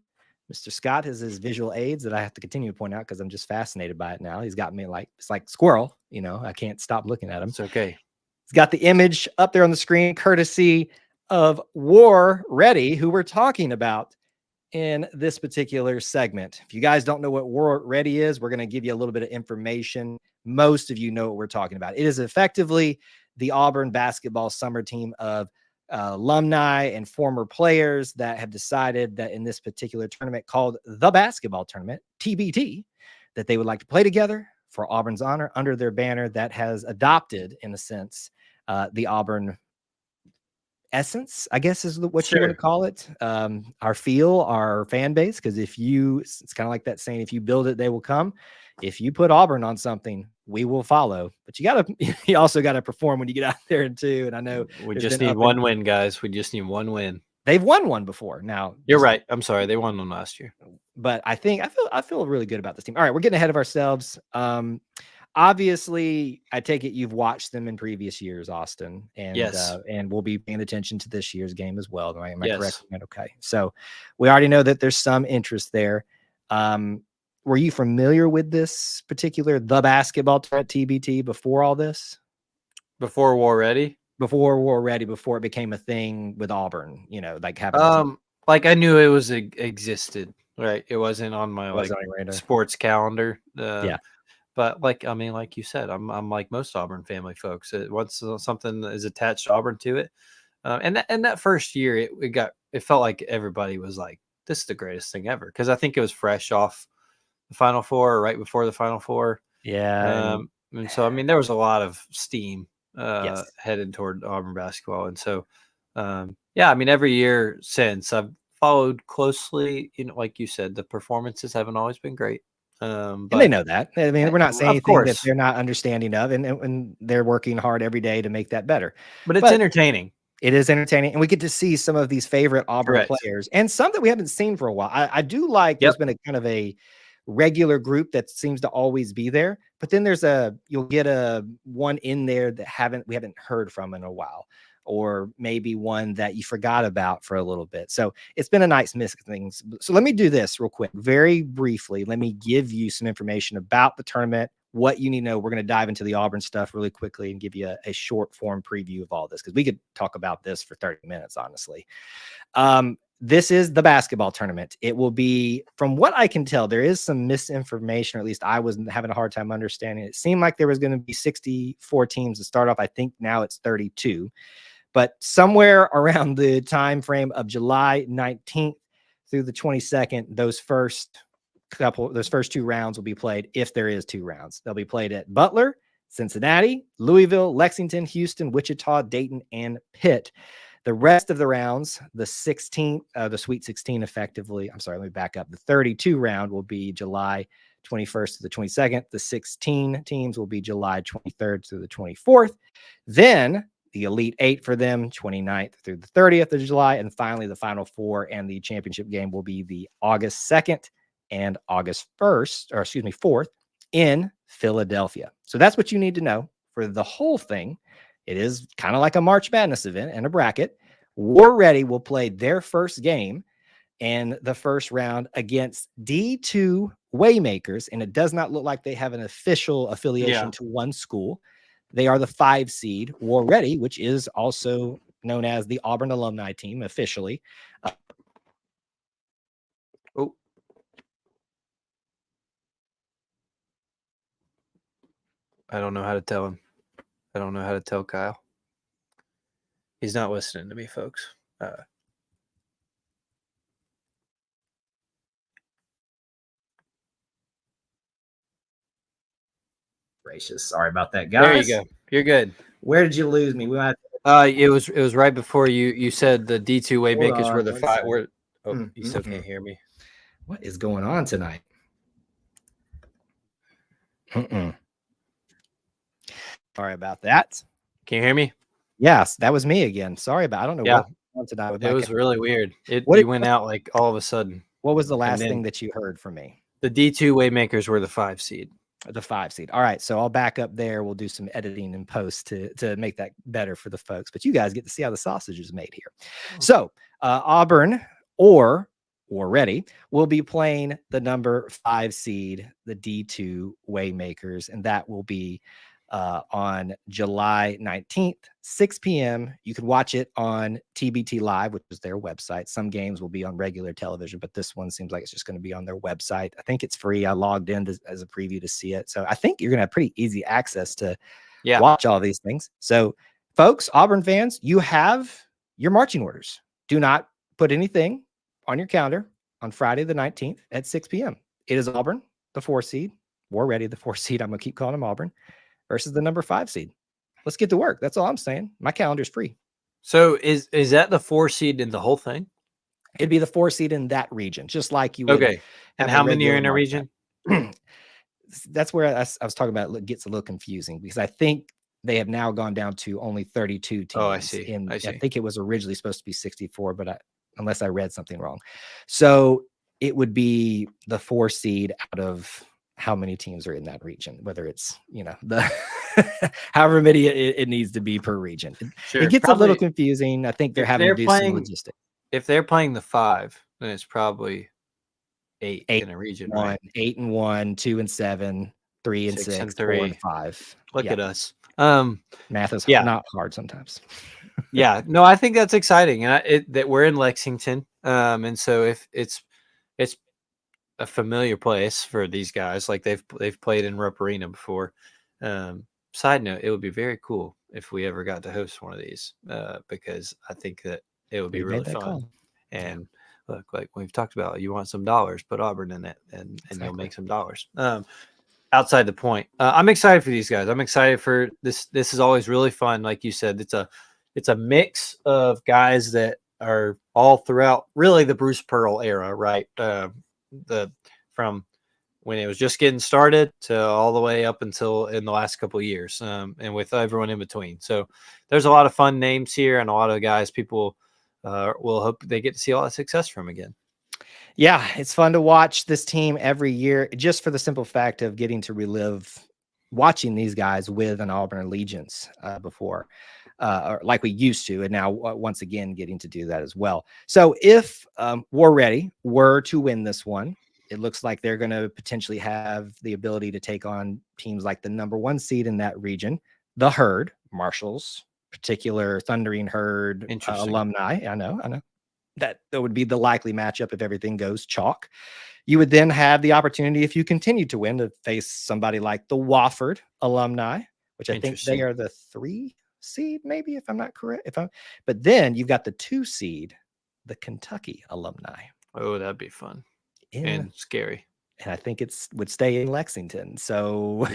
Mr. Scott has his visual aids that I have to continue to point out because I'm just fascinated by it now. He's got me like, it's like squirrel, you know, I can't stop looking at him. It's okay. He's got the image up there on the screen, courtesy of War Ready, who we're talking about in this particular segment. If you guys don't know what War Ready is, we're going to give you a little bit of information. Most of you know what we're talking about. It is effectively the Auburn basketball summer team of alumni and former players that have decided that in this particular tournament called the basketball tournament, TBT, that they would like to play together for Auburn's honor under their banner that has adopted, in a sense, the Auburn essence, I guess is what you want to call it. Our feel, our fan base, because it's kind of like that saying, if you build it, they will come. If you put Auburn on something, we will follow. But you also got to perform when you get out there too. And I know we just need one win, guys. We just need one win. They've won one before. Now you're right. I'm sorry, they won one last year. But I feel really good about this team. All right, we're getting ahead of ourselves. Obviously, I take it you've watched them in previous years, Austin, and yes, and we'll be paying attention to this year's game as well. Am I yes. correct? Okay, so we already know that there's some interest there. Were you familiar with this particular the basketball tournament TBT before all this? Before War Ready? Before War Ready, before it became a thing with Auburn, you know, like having like I knew it was existed, right? It wasn't on my sports calendar. Yeah. But like, I mean, like you said, I'm like most Auburn family folks. Once something is attached to Auburn to it, and that first year, it felt like everybody was like, "This is the greatest thing ever," because I think it was fresh off the Final Four, or right before the Final Four. Yeah. And so I mean, there was a lot of steam Yes. headed toward Auburn basketball, and so yeah, I mean, every year since I've followed closely. You know, like you said, the performances haven't always been great. But and they know that. I mean, we're not saying anything that they're not understanding of, and they're working hard every day to make that better. But it's entertaining. It is entertaining, and we get to see some of these favorite Auburn players and some that we haven't seen for a while. I do like there's been a kind of a regular group that seems to always be there, but then you'll get a one in there that we haven't heard from in a while, or maybe one that you forgot about for a little bit. So it's been a nice mix of things. So let me do this real quick, very briefly. Let me give you some information about the tournament, what you need to know. We're going to dive into the Auburn stuff really quickly and give you a short form preview of all this, because we could talk about this for 30 minutes, honestly. This is the basketball tournament. It will be, from what I can tell, there is some misinformation, or at least I was having a hard time understanding. It seemed like there was going to be 64 teams to start off. I think now it's 32. But somewhere around the time frame of July 19th through the 22nd, those first two rounds will be played, if there is 2 rounds. They'll be played at Butler, Cincinnati, Louisville, Lexington, Houston, Wichita, Dayton, and Pitt. The rest of the rounds, the Sweet 16 effectively, I'm sorry, let me back up. The 32 round will be July 21st to the 22nd. The 16 teams will be July 23rd to the 24th. Then the Elite 8 for them, 29th through the 30th of July. And finally, the Final Four and the championship game will be the August 2nd and August 4th in Philadelphia. So that's what you need to know for the whole thing. It is kind of like a March Madness event and a bracket. War Ready will play their first game in the first round against D2 Waymakers, and it does not look like they have an official affiliation to one school. They are the 5 seed War Ready, which is also known as the Auburn alumni team officially. I don't know how to tell him. I don't know how to tell Kyle. He's not listening to me, folks. Gracious. Sorry about that, guys. There you go. You're good. Where did you lose me? We might it was right before you said the D2 Waymakers were the five. You still can't hear me. What is going on tonight? Sorry about that. Can you hear me? Yes, that was me again. Sorry about. I don't know what on tonight with it was really weird. You went out like all of a sudden. What was the last thing that you heard from me? The D2 Waymakers were the 5 seed. The 5 seed. All right, so I'll back up there. We'll do some editing and post to make that better for the folks. But you guys get to see how the sausage is made here. So Auburn or ready will be playing the number 5 seed, the D2 Waymakers, and that will be on July 19th, 6 p.m. You can watch it on TBT Live, which is their website. Some games will be on regular television, but this one seems like it's just going to be on their website. I think it's free. I logged in as a preview to see it. So I think you're going to have pretty easy access to watch all these things. So folks, Auburn fans, you have your marching orders. Do not put anything on your calendar on Friday the 19th at 6 p.m. It is Auburn, the 4 seed. War ready, the 4 seed. I'm going to keep calling them Auburn. Versus the number 5 seed. Let's get to work. That's all I'm saying. My calendar's free. So is that the 4 seed in the whole thing? It'd be the 4 seed in that region, just like you would. Okay. And how many are in a region? That's where I was talking about. It gets a little confusing because I think they have now gone down to only 32 teams. Oh, I see. I think it was originally supposed to be 64, but unless I read something wrong. So it would be the 4 seed out of how many teams are in that region, whether it's, the however many it needs to be per region. It gets a little confusing. I think they're having to do some logistics. If they're playing the 5, then it's probably 8 in a region, right? 8 and 1, 2 and 7, 3 and 6 and 3, 4 and 5. Look at us. Math is not hard sometimes. No, I think that's exciting, and that we're in Lexington, and so if it's a familiar place for these guys, like they've played in Rupp Arena before. Side note, it would be very cool if we ever got to host one of these, because I think that it would be really fun. And look, like we've talked about, you want some dollars, put Auburn in it, and you'll make some dollars. Outside the point, I'm excited for these guys. I'm excited for this. This is always really fun. Like you said, it's a mix of guys that are all throughout really the Bruce Pearl era, right? From when it was just getting started to all the way up until in the last couple of years, and with everyone in between. So there's a lot of fun names here and a lot of guys people will hope they get to see a lot of success from again. Yeah, it's fun to watch this team every year just for the simple fact of getting to relive watching these guys with an Auburn allegiance before. Or like we used to, and now once again getting to do that as well. So if War Ready were to win this one, it looks like they're going to potentially have the ability to take on teams like the number 1 seed in that region, the Herd, Marshall's particular Thundering Herd alumni. I know that would be the likely matchup if everything goes chalk. You would then have the opportunity, if you continue to win, to face somebody like the Wofford alumni, which I think they are the 3 seed, maybe, if I'm not correct. But then you've got the 2 seed, the Kentucky alumni. Oh, that'd be fun and scary. And I think would stay in Lexington. So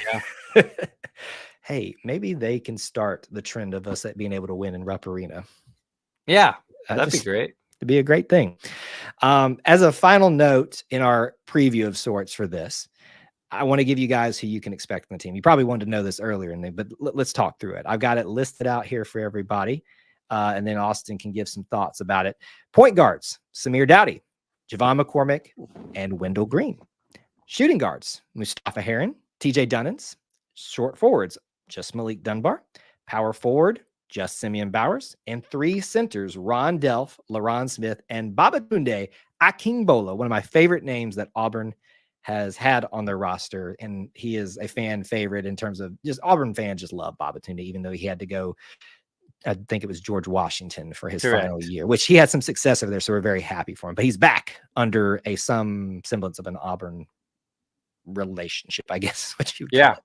hey, maybe they can start the trend of us being able to win in Rupp Arena. Yeah, that'd be great. It'd be a great thing. As a final note in our preview of sorts for this, I want to give you guys who you can expect from the team. You probably wanted to know this earlier, but let's talk through it. I've got it listed out here for everybody, and then Austin can give some thoughts about it. Point guards, Samir Dowdy, Javon McCormick, and Wendell Green. Shooting guards, Mustafa Heron, TJ Dunnins. Short forwards, just Malik Dunbar. Power forward, just Simeon Bowers. And 3 centers, Ron Delph, LaRon Smith, and Babatunde Akingbola, one of my favorite names that Auburn has had on their roster. And he is a fan favorite in terms of just Auburn fans just love Babatunde, even though he had to go, I think it was George Washington for his final year, which he had some success over there. So we're very happy for him, but he's back under some semblance of an Auburn relationship, I guess, what you call it.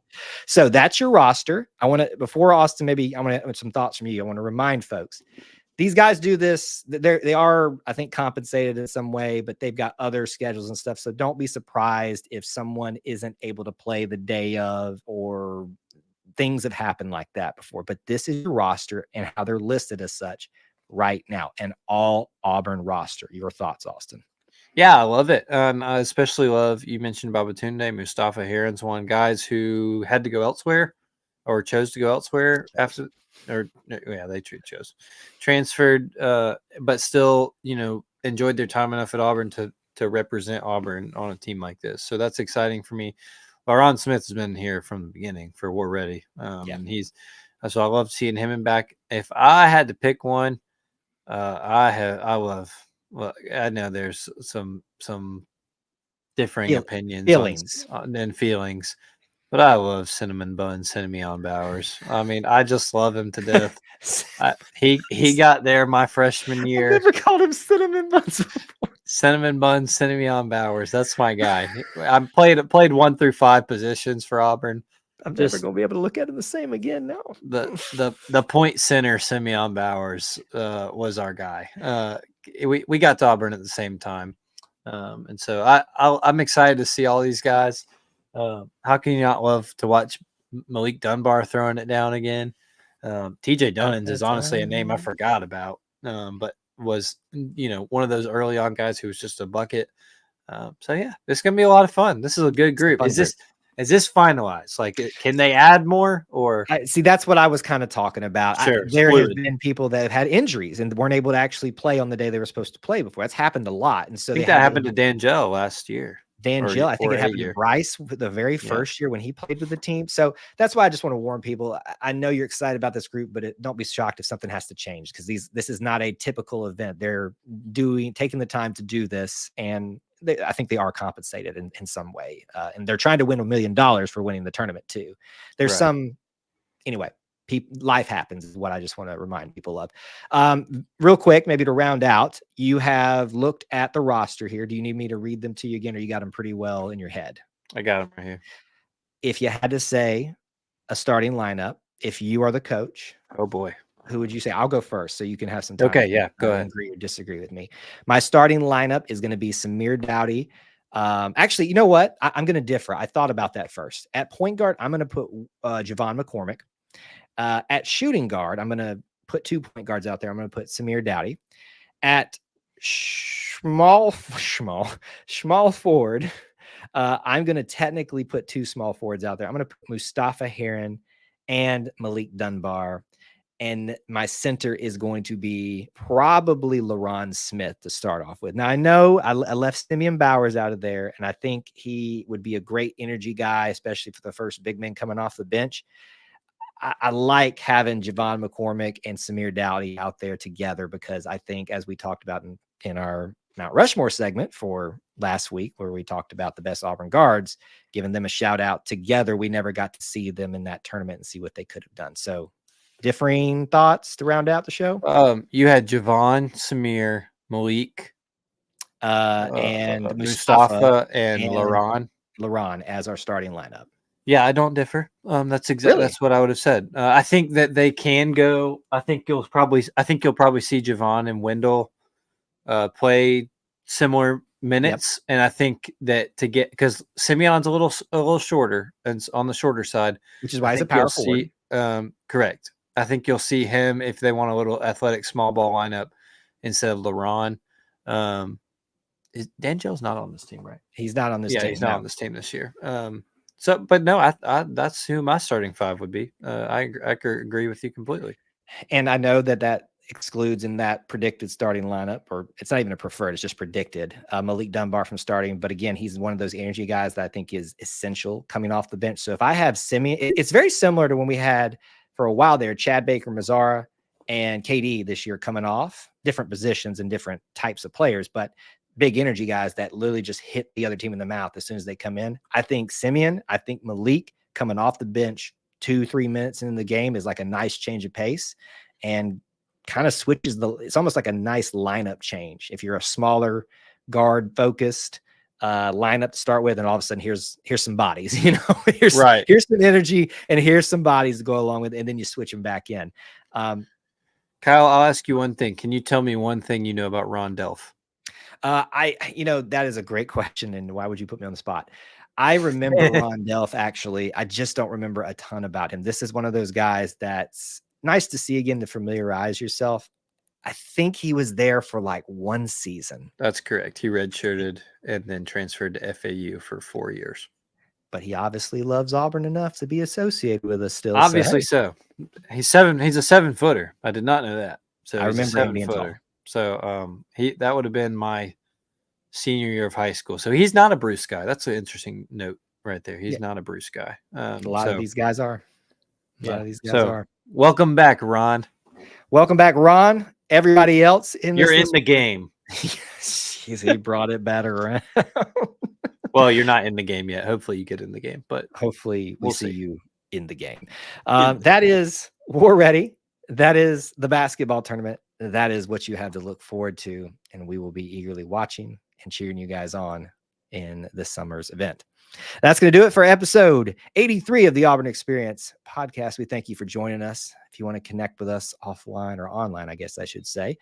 So that's your roster. I want to, before Austin, maybe I want to have some thoughts from you. I want to remind folks, these guys do this. They are, I think, compensated in some way, but they've got other schedules and stuff. So don't be surprised if someone isn't able to play the day of or things have happened like that before, but this is your roster and how they're listed as such right now, an all Auburn roster. Your thoughts, Austin? Yeah, I love it. I especially love, you mentioned Babatunde, Mustafa Heron's one, guys who had to go elsewhere or chose to go elsewhere after, or yeah, they chose, transferred, but still, enjoyed their time enough at Auburn to represent Auburn on a team like this. So that's exciting for me. Ron Smith has been here from the beginning for War Ready, and so I love seeing him in back. If I had to pick one, I love. Well, I know there's some differing opinions feelings and feelings, but I love Cinnamon Bun Cinnamon Bowers. I mean, I just love him to death. He got there my freshman year. I've never called him Cinnamon Buns before. Cinnamon Bun Cinnamon Bowers. That's my guy. I played 1 through 5 positions for Auburn. I'm never gonna be able to look at him the same again now. The point center Simeon Bowers was our guy. We got to Auburn at the same time, and so I'm excited to see all these guys. How can you not love to watch Malik Dunbar throwing it down again? TJ Dunnins is honestly a name I forgot about, but was one of those early on guys who was just a bucket. So yeah, it's gonna be a lot of fun. This is a good group. Is this finalized? Like, can they add more? Or see, that's what I was kind of talking about. Sure, there have been people that have had injuries and weren't able to actually play on the day they were supposed to play before. That's happened a lot, and so I think that happened to D'Angelo last year. D'Angelo, I think it happened to Bryce the very first year when he played with the team. So that's why I just want to warn people. I know you're excited about this group, but don't be shocked if something has to change, because this is not a typical event. They're taking the time to do this, and I think they are compensated in some way, and they're trying to win $1 million for winning the tournament too. There's anyway. Life happens is what I just want to remind people of. Real quick, maybe to round out, you have looked at the roster here. Do you need me to read them to you again, or you got them pretty well in your head? I got them right here. If you had to say a starting lineup, if you are the coach, oh boy, who would you say? I'll go first so you can have some time. Okay, yeah, go ahead. Agree or disagree with me. My starting lineup is going to be Samir Dowdy. Actually, you know what? I'm going to differ. I thought about that first. At point guard, I'm going to put Javon McCormick. At shooting guard, I'm going to put 2 point guards out there. I'm going to put Samir Dowdy. At small forward, I'm going to technically put 2 small forwards out there. I'm going to put Mustafa Heron and Malik Dunbar. And my center is going to be probably LaRon Smith to start off with. Now, I know I left Simeon Bowers out of there, and I think he would be a great energy guy, especially for the first big men coming off the bench. I like having Javon McCormick and Samir Dowdy out there together, because I think, as we talked about in our Mount Rushmore segment for last week, where we talked about the best Auburn guards, giving them a shout out together, we never got to see them in that tournament and see what they could have done. So differing thoughts to round out the show? You had Javon, Samir, Malik, and Mustafa and LaRon as our starting lineup. Yeah, I don't differ. That's exactly that's what I would have said. I think that they can go. I think you'll probably see Javon and Wendell play similar minutes, and I think that because Simeon's a little shorter and on the shorter side, which is why he's a power forward. Correct. I think you'll see him if they want a little athletic small ball lineup instead of LaRon. D'Angelo's not on this team, right? He's not on this team. Yeah, he's not on this team this year. So, but no, I that's who my starting 5 would be. I agree with you completely. And I know that excludes in that predicted starting lineup, or it's not even a preferred, it's just predicted, Malik Dunbar from starting. But again, he's one of those energy guys that I think is essential coming off the bench. So if I have Simeon, it's very similar to when we had for a while there, Chad Baker, Mazzara, and KD this year coming off different positions and different types of players, but big energy guys that literally just hit the other team in the mouth as soon as they come in. I think Simeon, I think Malik coming off the bench 2-3 minutes in the game is like a nice change of pace and kind of switches it's almost like a nice lineup change. If you're a smaller guard focused lineup to start with, and all of a sudden here's some bodies, here's some energy and here's some bodies to go along with it, and then you switch them back in. Kyle, I'll ask you one thing. Can you tell me one thing you know about Ron Delph? That is a great question. And why would you put me on the spot? I remember Ron Delph, actually. I just don't remember a ton about him. This is one of those guys that's nice to see again, to familiarize yourself. I think he was there for like 1 season. That's correct. He redshirted and then transferred to FAU for 4 years. But he obviously loves Auburn enough to be associated with us still. Obviously so. He's a 7-footer. I did not know that. So I remember him being tall. So that would have been my senior year of high school. So he's not a Bruce guy. That's an interesting note right there. He's not a Bruce guy. A lot of these guys are. A lot of these guys are. Welcome back, Ron. Welcome back, Ron. Everybody else in You're in the game. He brought it back around. Well, you're not in the game yet. Hopefully you get in the game, but hopefully we'll see you in the game. We're ready. That is the basketball tournament. That is what you have to look forward to. And we will be eagerly watching and cheering you guys on in this summer's event. That's going to do it for episode 83 of the Auburn Experience podcast. We thank you for joining us. If you want to connect with us offline or online, I guess I should say,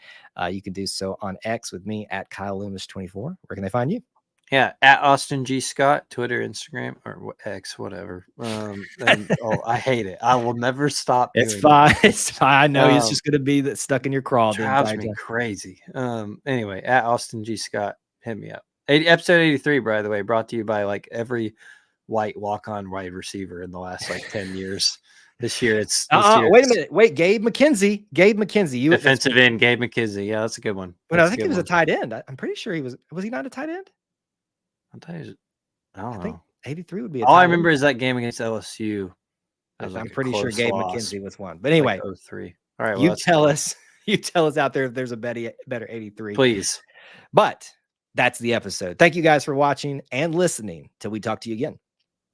you can do so on X with me at Kyle Loomis 24. Where can they find you? Yeah, at Austin G. Scott, Twitter, Instagram, or X, whatever. I hate it. I will never stop. It's fine. It's fine. I know it's just going to be stuck in your craw. Drives me crazy. Anyway, at Austin G. Scott, hit me up. Episode 83, by the way, brought to you by like every white walk-on wide receiver in the last like 10 years. This year it's wait a minute. Wait, Gabe McKenzie. Defensive end, Gabe McKenzie. Yeah, that's a good one. Well, I think he was a tight end. I'm pretty sure he was he not a tight end? I don't know. Think 83 would be all I remember is that game against LSU. I'm pretty sure Gabe McKenzie was one. But anyway, like 03. All right, well, you tell us out there if there's a better 83. Please. But that's the episode. Thank you guys for watching and listening. Till we talk to you again.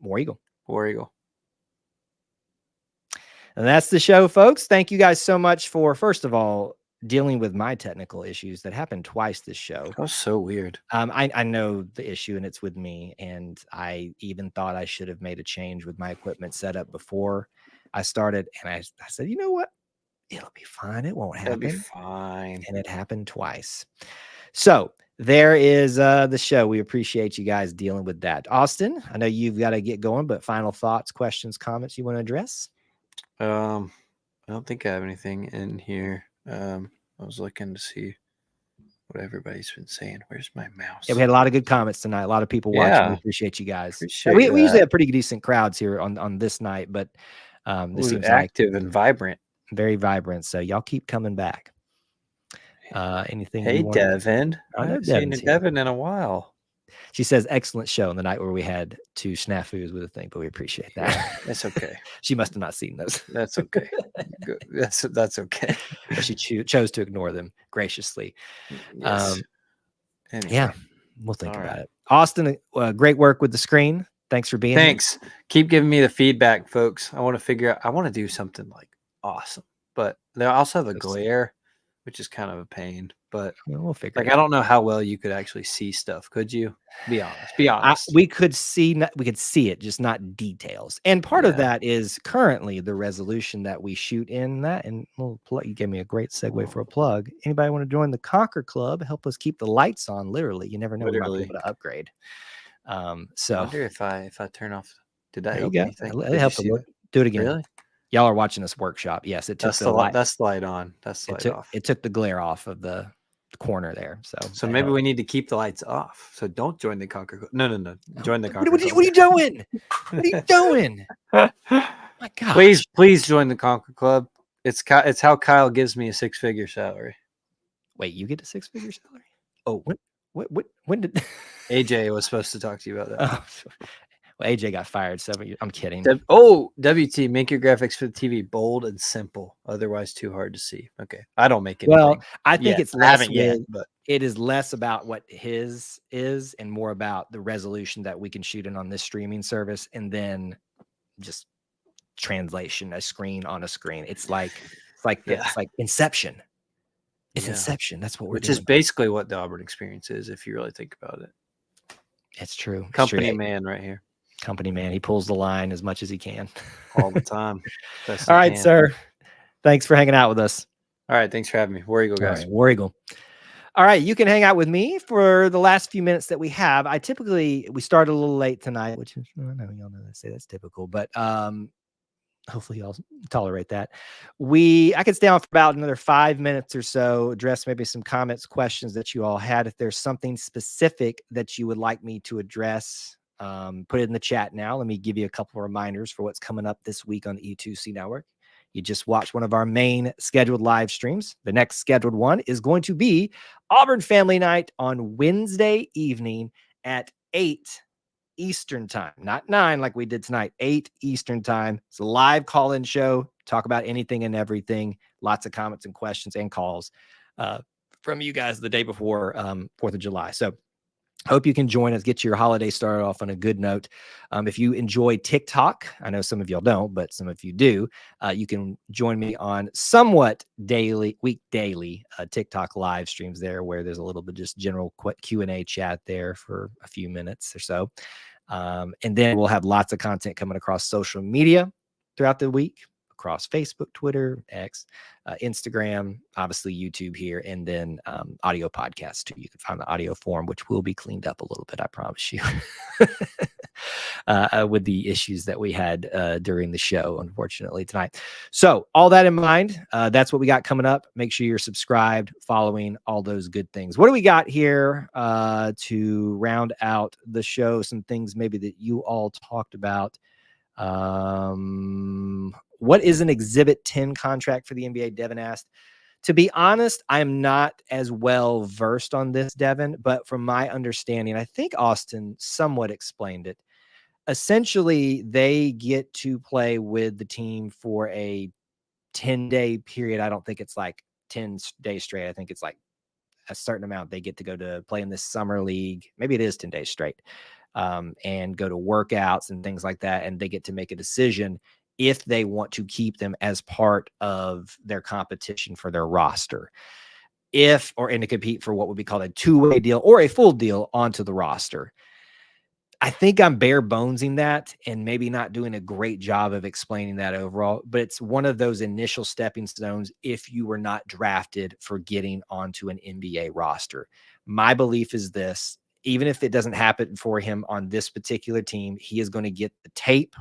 War Eagle. War Eagle. And that's the show, folks. Thank you guys so much for, first of all, dealing with my technical issues that happened twice this show. That was so weird. I know the issue and it's with me. And I even thought I should have made a change with my equipment setup before I started. And I said, you know what? It'll be fine. It won't happen. It'll be fine. And it happened twice. So there is the show. We appreciate you guys dealing with that. Austin, I know you've got to get going, but final thoughts, questions, comments you want to address? I don't think I have anything in here. I was looking to see what everybody's been saying. Where's my mouse? Yeah, we had a lot of good comments tonight. A lot of people watching. Yeah. We appreciate you guys. We usually have pretty decent crowds here on this night, but this seems active and vibrant. Very vibrant. So y'all keep coming back. Anything? Hey, Devin. I haven't seen Devin in a while. She says, excellent show on the night where we had 2 snafus with a thing, but we appreciate that. Yeah, that's okay. She must have not seen those. That's okay. That's okay. But she chose to ignore them graciously. Yes. Anyway. Yeah, we'll think about it. Austin, great work with the screen. Thanks for being here. Keep giving me the feedback, folks. I want to figure out, I want to do something like awesome, but they also have a glare, which is kind of a pain. But we'll figure it out. I don't know how well you could actually see stuff. Could you? Be honest. We could see it, just not details. And part of that is currently the resolution that we shoot in that. And you gave me a great segue for a plug. Anybody want to join the Conquer Club? Help us keep the lights on. Literally, you never know. We might be able to upgrade. So I wonder if I turn off. Did that help anything? It helped. Do it again. Really? Y'all are watching us workshop. Yes, it took the light. That's the light on. That's the light off. It took the glare off of the corner there. So maybe we need to keep the lights off. So don't join the Conquer Club. No. Join the Conquer Club. What are you doing? What are you doing? My God. Please join the Conquer Club. It's how Kyle gives me a 6-figure salary. Wait, you get a 6-figure salary? Oh, when did AJ was supposed to talk to you about that? Oh, well, AJ got fired, so I'm kidding. WT, make your graphics for the TV bold and simple, otherwise too hard to see. Okay, I don't make it. Well, I think it's less but it is less about what his is and more about the resolution that we can shoot in on this streaming service, and then just translation, a screen on a screen. It's like Inception. It's Inception. That's what we're doing. Which is basically what the Auburn Experience is, if you really think about it. It's true. Company man right here. Company man. He pulls the line as much as he can. All the time. All right, sir. Thanks for hanging out with us. All right. Thanks for having me. War Eagle, guys. War Eagle. All right, you can hang out with me for the last few minutes that we have. We start a little late tonight, which is, I know y'all know I say that's typical, but hopefully y'all tolerate that. I could stay on for about another 5 minutes or so, address maybe some comments, questions that you all had. If there's something specific that you would like me to address, put it in the chat now. Let me give you a couple of reminders for what's coming up this week on the E2C Network. You just watched one of our main scheduled live streams. The next scheduled one is going to be Auburn Family Night on Wednesday evening at 8 Eastern time, not 9 like we did tonight, 8 Eastern time. It's a live call-in show. Talk about anything and everything. Lots of comments and questions and calls from you guys the day before 4th of July. So hope you can join us, get your holiday started off on a good note. If you enjoy TikTok, I know some of y'all don't, but some of you do, you can join me on somewhat daily TikTok live streams there, where there's a little bit just general Q&A chat there for a few minutes or so. And then we'll have lots of content coming across social media throughout the week, across Facebook, Twitter, X, Instagram, obviously YouTube here, and then audio podcasts too. You can find the audio form, which will be cleaned up a little bit, I promise you, with the issues that we had during the show, unfortunately, tonight. So all that in mind, that's what we got coming up. Make sure you're subscribed, following, all those good things. What do we got here to round out the show? Some things maybe that you all talked about. What is an Exhibit 10 contract for the NBA? Devin asked. To be honest, I'm not as well versed on this, Devin, but from my understanding, I think Austin somewhat explained it. Essentially, they get to play with the team for a 10-day period. I don't think it's like 10 days straight. I think it's like a certain amount they get to go to play in this summer league. Maybe it is 10 days straight. And go to workouts and things like that. And they get to make a decision if they want to keep them as part of their competition for their roster. And to compete for what would be called a two-way deal or a full deal onto the roster. I think I'm bare bonesing that and maybe not doing a great job of explaining that overall, but it's one of those initial stepping stones if you were not drafted for getting onto an NBA roster. My belief is this: even if it doesn't happen for him on this particular team, he is going to get the tape,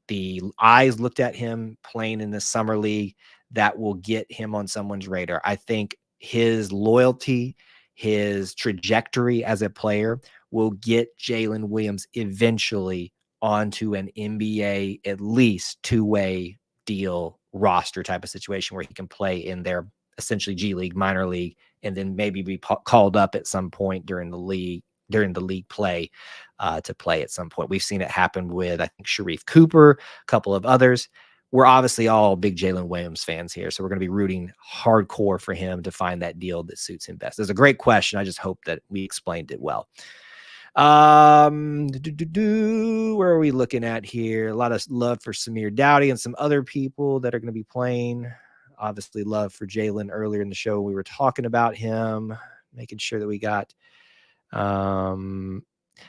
the eyes looked at him playing in the summer league that will get him on someone's radar. I think his loyalty, his trajectory as a player will get Jalen Williams eventually onto an NBA, at least two-way deal roster type of situation where he can play in their essentially G League, minor league, and then maybe be called up at some point during the league play to play at some point. We've seen it happen with, I think, Sharif Cooper, a couple of others. We're obviously all big Jalen Williams fans here, so we're going to be rooting hardcore for him to find that deal that suits him best. There's a great question. I just hope that we explained it well. Where are we looking at here? A lot of love for Samir Dowdy and some other people that are going to be playing. Obviously, love for Jalen. Earlier in the show, we were talking about him, making sure that we got.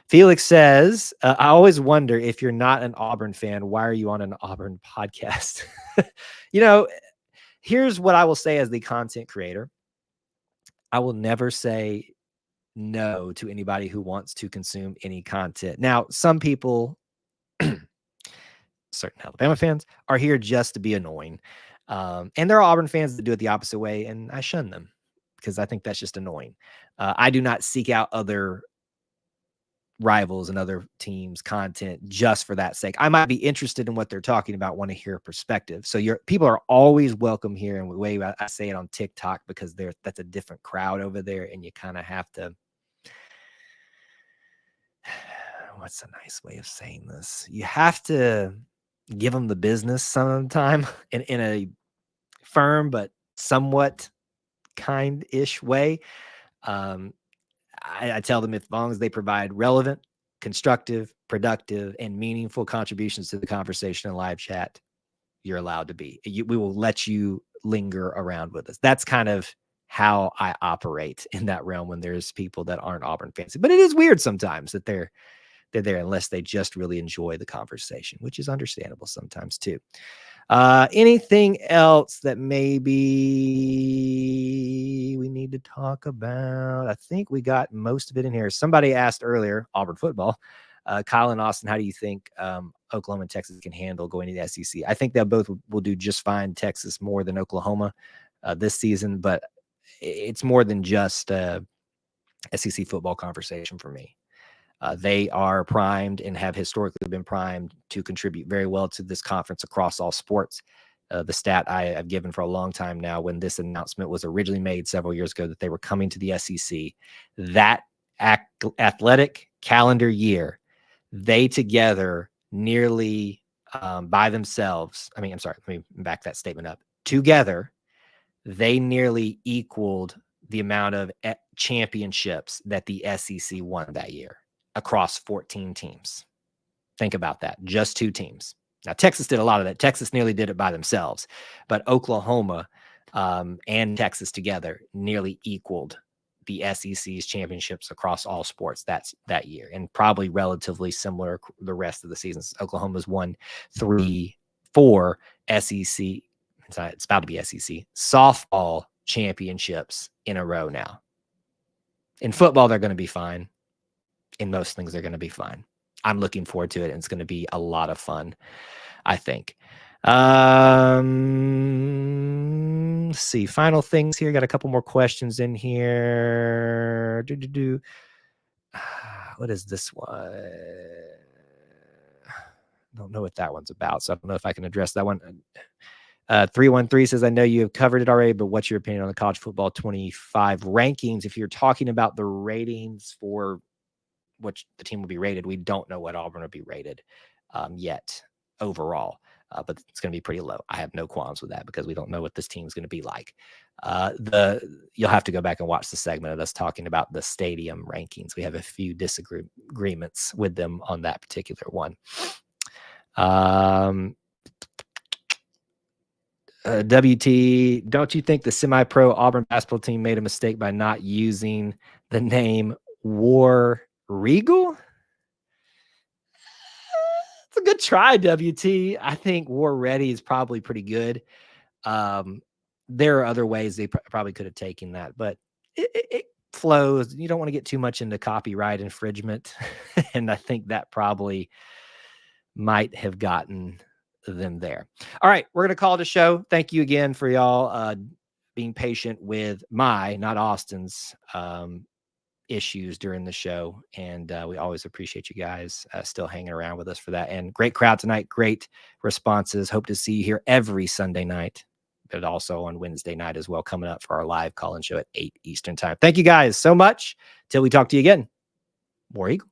Felix says, I always wonder, if you're not an Auburn fan, why are you on an Auburn podcast? Here's what I will say as the content creator. I will never say no to anybody who wants to consume any content. Now, some people, certain Alabama fans, are here just to be annoying. And there are Auburn fans that do it the opposite way, and I shun them because I think that's just annoying. I do not seek out other rivals and other teams' content just for that sake. I might be interested in what they're talking about, want to hear a perspective. So people are always welcome here. And the way I say it on TikTok, because that's a different crowd over there, and you kind of have to, what's a nice way of saying this? You have to give them the business some of the time in a firm but somewhat kind-ish way. I tell them, as long as they provide relevant, constructive, productive, and meaningful contributions to the conversation and live chat, you're allowed to be. We will let you linger around with us. That's kind of how I operate in that realm when there's people that aren't Auburn fans. But it is weird sometimes that they're there unless they just really enjoy the conversation, which is understandable sometimes too. Anything else that maybe we need to talk about? I think we got most of it in here. Somebody asked earlier, Auburn football, Kyle and Austin, how do you think Oklahoma and Texas can handle going to the SEC? I think they'll both will do just fine. Texas more than Oklahoma this season, but it's more than just SEC football conversation for me. They are primed and have historically been primed to contribute very well to this conference across all sports. The stat I have given for a long time now, when this announcement was originally made several years ago that they were coming to the SEC, that athletic calendar year, they together nearly by themselves, I'm sorry, let me back that statement up. Together, they nearly equaled the amount of championships that the SEC won that year across 14 teams. Think about that. Just 2 teams. Now, Texas did a lot of that. Texas nearly did it by themselves, but Oklahoma and Texas together nearly equaled the SEC's championships across all sports that year, and probably relatively similar the rest of the seasons. Oklahoma's won 3, 4 SEC. It's about to be SEC softball championships in a row now. In football, they're going to be fine. In most things, they're going to be fine. I'm looking forward to it, and it's going to be a lot of fun, I think. Let's see. Final things here. Got a couple more questions in here. What is this one? I don't know what that one's about, so I don't know if I can address that one. 313 says, I know you have covered it already, but what's your opinion on the college football 25 rankings? If you're talking about the ratings for which the team will be rated, we don't know what Auburn will be rated yet overall, but it's going to be pretty low. I have no qualms with that because we don't know what this team is going to be like. You'll have to go back and watch the segment of us talking about the stadium rankings. We have a few disagreements with them on that particular one. WT, don't you think the semi-pro Auburn basketball team made a mistake by not using the name War Regal? It's a good try, WT. I think War Ready is probably pretty good. There are other ways they probably could have taken that, but it flows. You don't want to get too much into copyright infringement. And I think that probably might have gotten them there. All right, we're going to call it a show. Thank you again for y'all being patient with not Austin's issues during the show. And we always appreciate you guys still hanging around with us for that. And great crowd tonight. Great responses. Hope to see you here every Sunday night, but also on Wednesday night as well, coming up for our live call-in show at 8 Eastern time. Thank you guys so much. Till we talk to you again. War Eagle.